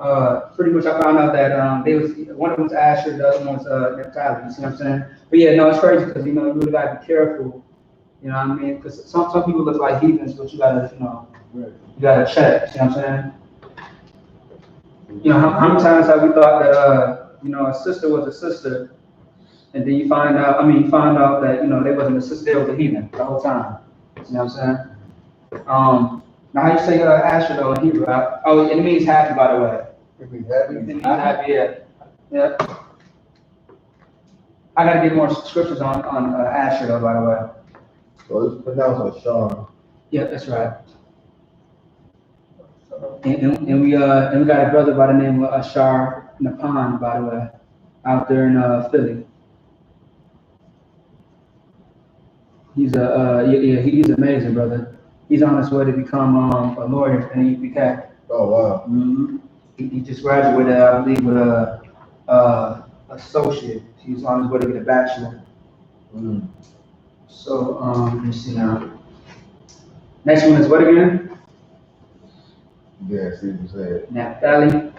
I found out that they was one of them was Asher, the other one was Naphtali. You see what I'm saying? But yeah, no, it's crazy because you really gotta be careful. You know what I mean? Because some people look like heathens, but you gotta, you gotta check. See what I'm saying? How many times have we thought that a sister was a sister, and then you find out that they wasn't a sister, they was a heathen the whole time. You know what I'm saying? Now how you say Asher though in Hebrew? It means happy, by the way. It means happy. It means happy, yeah. I gotta get more scriptures on Asher though, by the way. So it's pronounced Lashawan. Yeah, that's right. And we got a brother by the name of Ashar Napan, by the way, out there in Philly. He's he's amazing, brother. He's on his way to become a lawyer in the I.S.U.P.K. Oh wow. Mm-hmm. He just graduated, I believe, with a associate. He's on his way to get a bachelor. Mm. So let me see now. Next one is what again? Yeah, see what you said. Naphtali.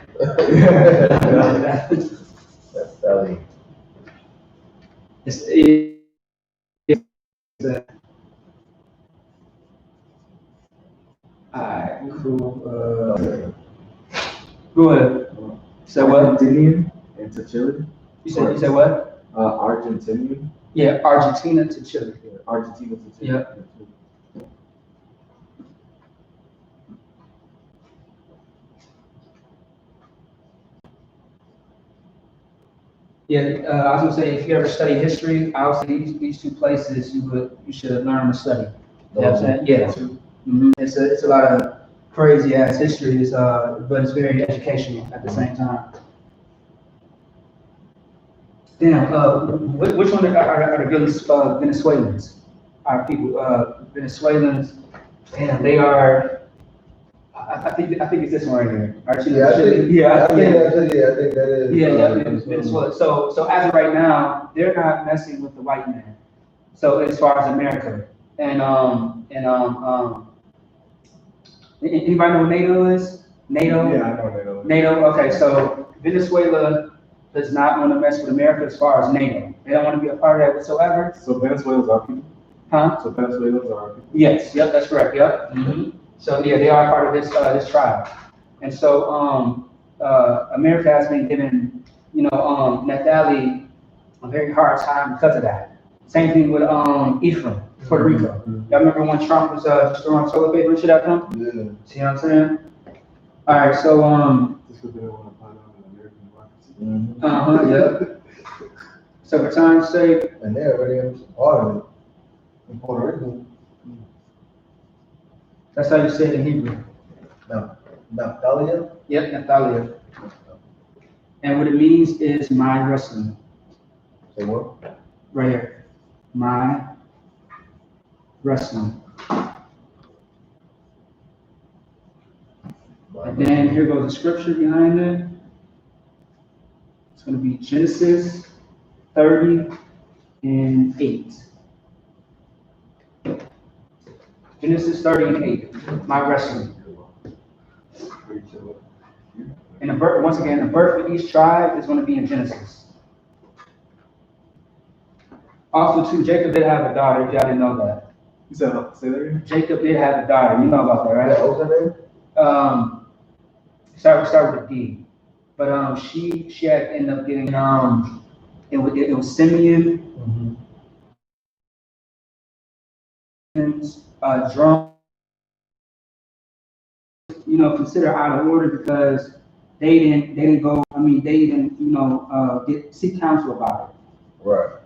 That's Sally. Alright, cool. Go ahead. So what? Argentinian into Chile. You said what? Argentinian. Yeah, Argentina to Chile. Argentina to Chile. Yeah. Yeah, I was gonna say if you ever study history, I would say these two places you should learn to study. You know what I'm saying? Yeah. Mm-hmm. It's a lot of crazy ass history, but it's very educational at the same time. Damn, which one are the Venezuelans? Are people Venezuelans? And they are. I think it's this one right here. I think that is. Venezuela. So as of right now, they're not messing with the white man. So as far as America, and anybody know what NATO is? NATO. Yeah, I know NATO. NATO. Okay, so Venezuela does not want to mess with America as far as NATO. They don't want to be a part of that whatsoever. So Venezuela's our people? Huh? So Venezuela's our people? Yes. Yep. That's correct. Yep. Mm-hmm. So yeah, they are part of this tribe, and so America has been giving Naphtali a very hard time because of that. Same thing with Ephraim, Puerto Rico. Mm-hmm. Y'all remember when Trump was just throwing toilet paper and shit at them? Yeah. See what I'm saying? All right, so Just because they don't want to find out an American democracy. yeah. So for time's sake, And they're already part of it in Puerto Rico. that's how you say it in Hebrew. Naphtali. Yep, Naphtali. And what it means is my wrestling. Say what? Right here. My wrestling. And then here goes the scripture behind it. It's going to be Genesis 30, and 8. Genesis 30 and 8. My wrestling. And the birth, once again, the birth of each tribe is going to be in Genesis. Also, too, Jacob did have a daughter, if y'all didn't know that. You said, say that again? Jacob did have a daughter. You know about that, right? Yeah, what's her name? Start with a D. But she had ended up getting it was Simeon, drum, considered out of order because they didn't go. I mean, they didn't seek counsel about it. Right.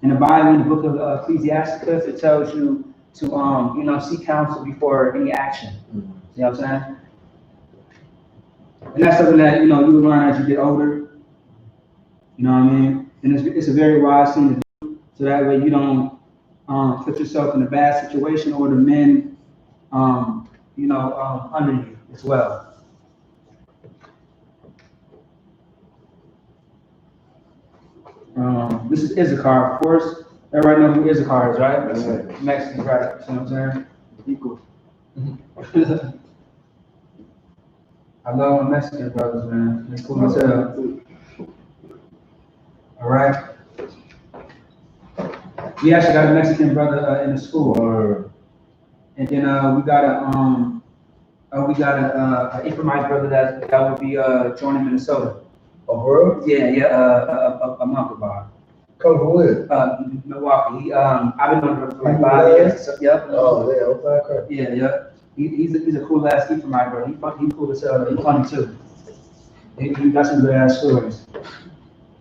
In the Bible, in the book of Ecclesiasticus, it tells you to seek counsel before any action. Mm-hmm. You know what I'm saying? And that's something that you will learn as you get older. You know what I mean? And it's a very wise thing to do, so that way you don't put yourself in a bad situation or the men under you as well. This is Issachar, of course. Everybody knows who Issachar is, right? Right. Mexicans, right? You know what I'm saying? Equal. I love my Mexican brothers, man. They cool as hell. All right. We actually got a Mexican brother in the school, and then we got a Ephraimite brother that would be joining Minnesota. Oh, bro? Yeah, a month ago. Come from where? Milwaukee. I've been knowing him for like 5 years. So, yep. Oh, yeah, what's that? Yeah. He's a cool ass Ephraimite brother. He cool as hell. He's funny too. He got some good ass stories.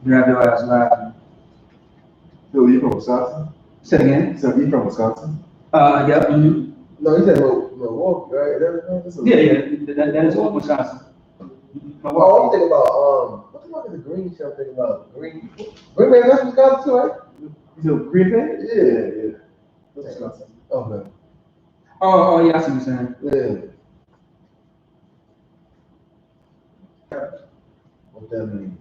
You have your ass laughing. Phil, you from Wisconsin? Say it again. So you from Wisconsin? Yep. Mm-hmm. No, he said Milwaukee, right? That is Wisconsin. Oh, I'm thinking about, what the fuck is the green show I'm thinking about? Green Bay, that's Wisconsin too, right? You said Green Bay? Yeah. That's Wisconsin. Okay. Oh, yeah, I see what you're saying. Yeah. What that mean?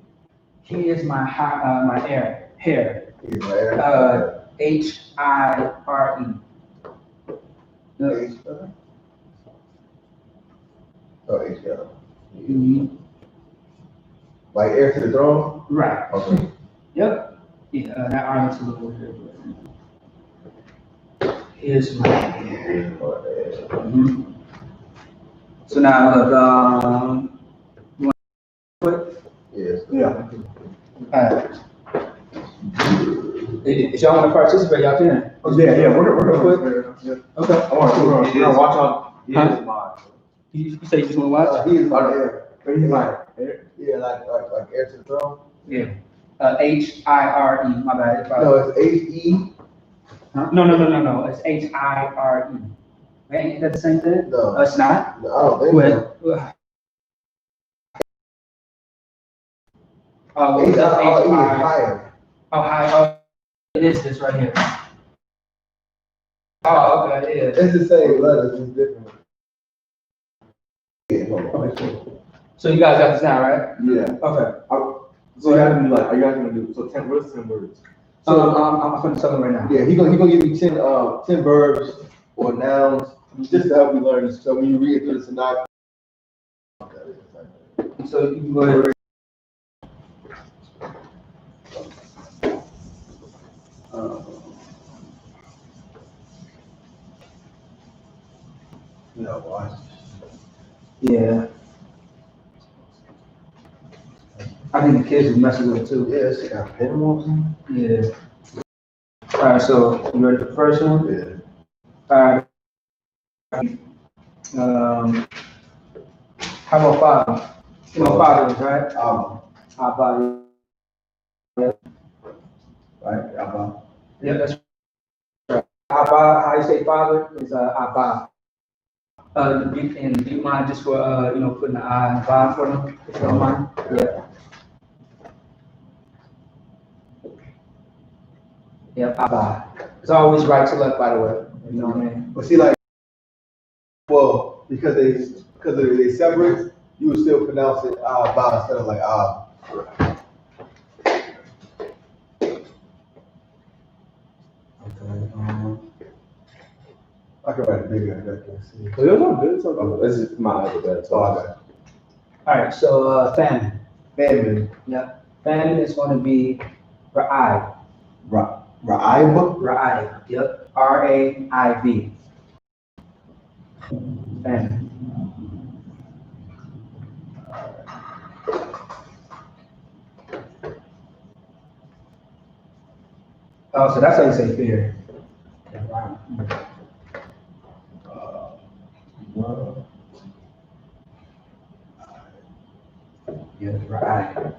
He is my hair. He's my air. H-I-R-E. Oh, H-I-R. Mhm. Like heir to the throne? Right. Okay. Yep. Yeah, that artist a little weird. Here's my hair. Mm-hmm. So now look, you want to put? Yes. Yeah. Alright. If y'all want to participate, y'all can. Yeah, we're real quick. Yeah. Okay. We're gonna watch on. Huh? Is mine. You say you just want to watch? He is my heir. He's my heir. Yeah, like heir to the throne? Yeah. H-I-R-E. My bad. No, it's H-E. Huh? No. It's H-I-R-E. Ain't that the same thing? No. It's not? No, I don't think so. Well, H-I-R-E is higher. Oh, hi. Oh, it is this right here. Oh, okay, yeah. It's the same letters, it's different. So you guys got this now, right? Yeah. Okay. So you have to be like, are you guys gonna do, so 10, what is 10 words? So I'm going to tell them right now. Yeah, he gonna give me 10 verbs or nouns just to help you learn this. So when you read through the synopsis. So you can go ahead. Yeah. I think the kids are messing with it too. Yeah, it's got a pen marks on Yeah. All right, so you ready for the first one? it? All right. How about father? You know father is, right? Abba. Right, Abba. Yeah, that's right. Abba, how you say father is Abba. Do you mind just for putting the I and Abba for them, if you don't mind? Yeah. Yeah, Abba. It's always right to left, by the way. You know what I mean? But see, like, well, because they separate, you would still pronounce it Abba instead of like I can write it bigger. I can see. But it's all good. It's all good. This is my other bad. Oh, I got it. All right, so famine. Famine. Yep. Famine is going to be Ra'ai. Ra'ayba? Ra'ai. Yep. R-A-I-B. Famine. Oh, so that's how you say fear. Yeah, wow. Yeah, Ra'ai.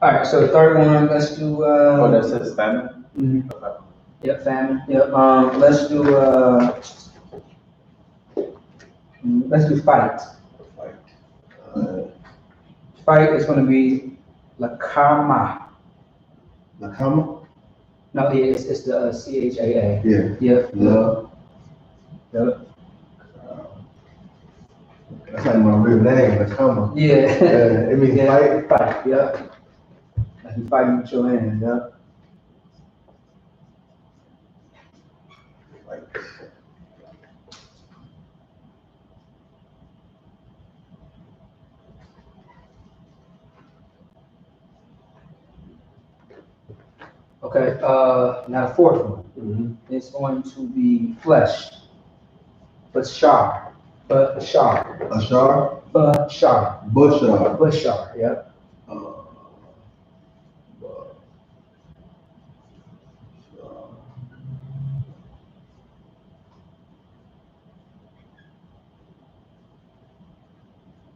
All right, so the third one, let's do. Oh, that says famine? Mhm. Okay. Yep, famine. Yep. Let's do. Let's do fight. Fight is going to be Lakama. Nakama? No, it's the C-H-A-A. Yeah. Yep. Love. Yep. That's like my real name, Nakama. Yeah. It means fight. Fight. Yep. Like you fighting with your hands. Yep. Okay. Now the fourth one is going to be flesh. Bashar. Bashar. Ashar? Bashar. Bushar. Bashar. Yep.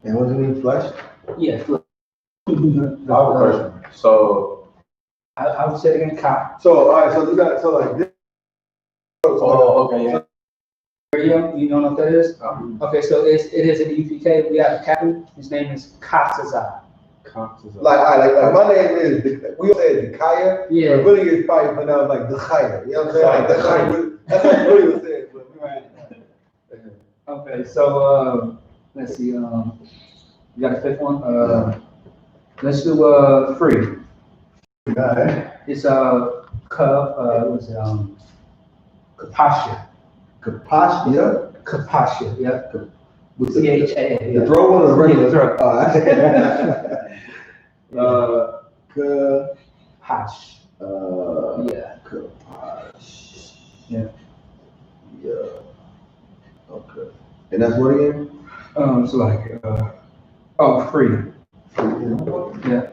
And what do you mean, flesh? Yeah. Flesh. I have a question. So, I would say it again. Cop. So, all right, so you got, so like this. okay, yeah. You don't know what that is? Okay, so it is an U.P.K. We have a captain. His name is Qadash. Like, all right, like my name is, we all say Dekaya. Yeah. But really it's probably pronounced like Dekaya. You know what I'm saying? Like Dekaya. That's what really was saying. But, Okay, so let's see. You got a fifth one? Let's do free. right. It's what's it? Kapasha. Kapashia. Kapasha. Yeah. With the C-H-A-A. the throat one or the regular? Yeah, throat. Kapash. Yeah. Kapash. Yeah. Yeah. Okay. And that's what again? It's like free. Yeah.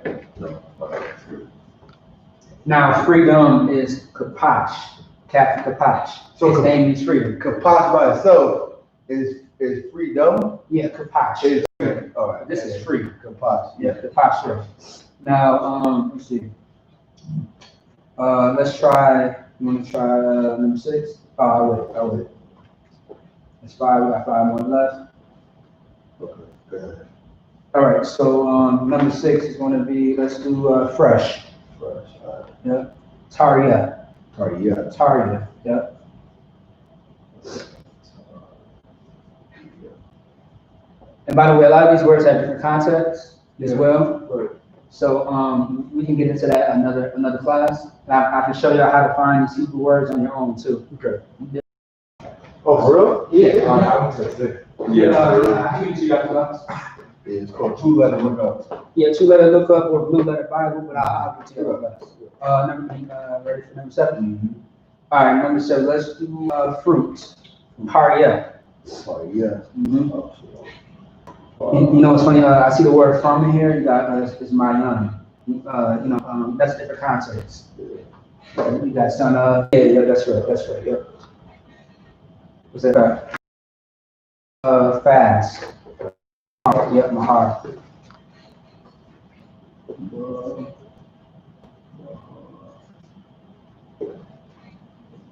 Now freedom is Kapash. Captain Kapash. So His name is freedom. Kapash by itself is freedom. Yeah, Kapash. Is freedom. All right. This is free. Kapash. Yeah, Kapash. Yeah. Now, let's see. Let's try. You want to try number 6? Oh, I would. That's 5. We got 5 more left. Okay. Good. All right. So number 6 is going to be. Let's do fresh. Fresh. All right. Yeah. Taria. Taria. Taria. Yeah. And by the way, a lot of these words have different contexts as well. Right. So we can get into that another class. And I can show you how to find these Hebrew words on your own too. Okay. Oh, for real? Yeah. I would say six. I can you guys class. Yeah, it's called 2-letter lookup. Yeah, 2-letter lookup or blue letter Bible, but I'll get to you guys. Ready for number 7? All right, number 7. Let's do fruit. Haria. Taria. You know what's funny? I see the word from in here. You got is Mayan. That's different context. You got son. Yeah, that's right. That's right. Yep. What's that? Fast. Yep, Mahar.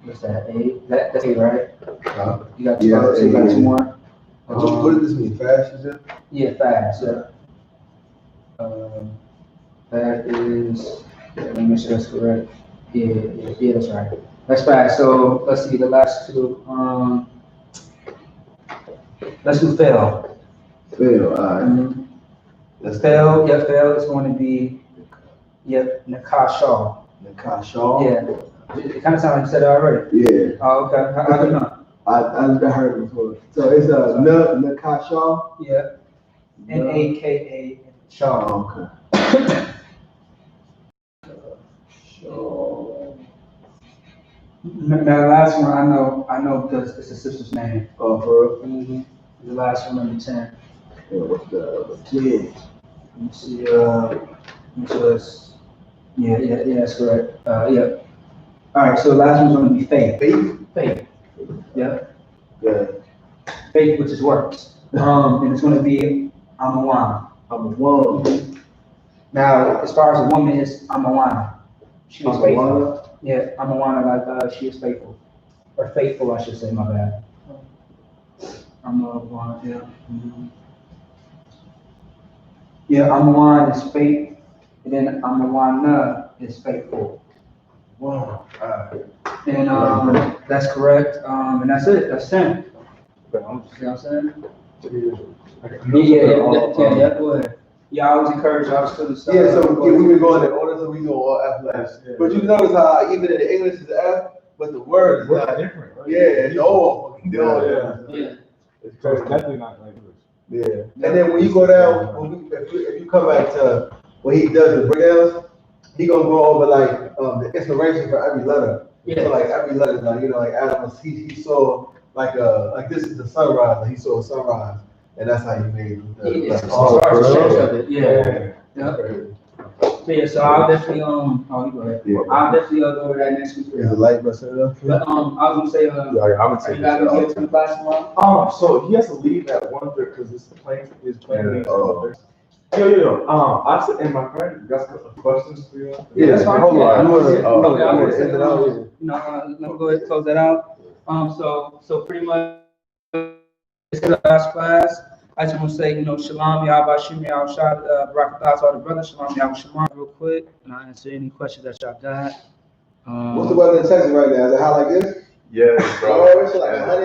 What's that? 8. That's 8, right? You got 2. Yeah, So you got 2 more. What does this mean? Fast, is it? Yeah, fast. Yeah. That is. Let me make sure that's correct. Yeah, that's right. That's fast. So let's see the last 2. Let's do fail. Fail. All right. Let's fail. Yeah, fail is going to be Yep, Nakashaw. Lashawan. Yeah. It kind of sounds like you said it already. Yeah. Oh, okay. How do you know? I heard it before. So it's Nakashaw. Yeah. Naka Shaw. Okay. Now, the last one I know because it's a sister's name. Oh, for real? Mm-hmm. The last one, number 10. Yeah, what's the Let me see, which was, yeah, that's correct. Yeah. All right, so the last one's gonna be faith. Faith. Yeah. Yeah. Faith, which is works. And it's gonna be Amawana. Amawana. Now, as far as a woman is Amawana. She is faithful. Amawana. Yeah, Amawana, like, she is faithful. Or faithful, I should say, my bad. Amawana, yeah. Mm-hmm. Yeah, Amawana is faith, and then Amawana is faithful. Wow. And that's correct. And that's it. That's 10. See what I'm saying? Yeah. Go ahead. Yeah, I always encourage y'all to do stuff. Yeah, so we've been going in order, so we go all F last. But you notice how even in the English is F, but the word is not different. Right? Yeah, it's all. Yeah. It's definitely not like English. Yeah. And then when you go down, if you come back to when he does the breakdowns, he gonna go over like the inspiration for every letter. Yeah. So like every letter, like like Adam, he saw like this is the sunrise, and he saw a sunrise, and that's how he made Yeah, so I'll definitely you go ahead. Yeah. I'll definitely go over that next week. Is the light busted up? But I was gonna say I'm gonna are you guys gonna get to the class tomorrow? So he has to leave at 1:30 because his plane is playing. Yo. I said, and my friend got questions for you. Yeah, that's fine. Hold on. I'm gonna Okay, end it out. let me go ahead and close that out. So pretty much it's the last class. I just want to say, Shalom, Yahweh, Barak to all the brothers, Shalom, Yahweh, Shema, real quick, and I'll answer any questions that y'all got. What's the weather in Texas right now? Is it hot like this? Yes, bro. Oh, it's like 100.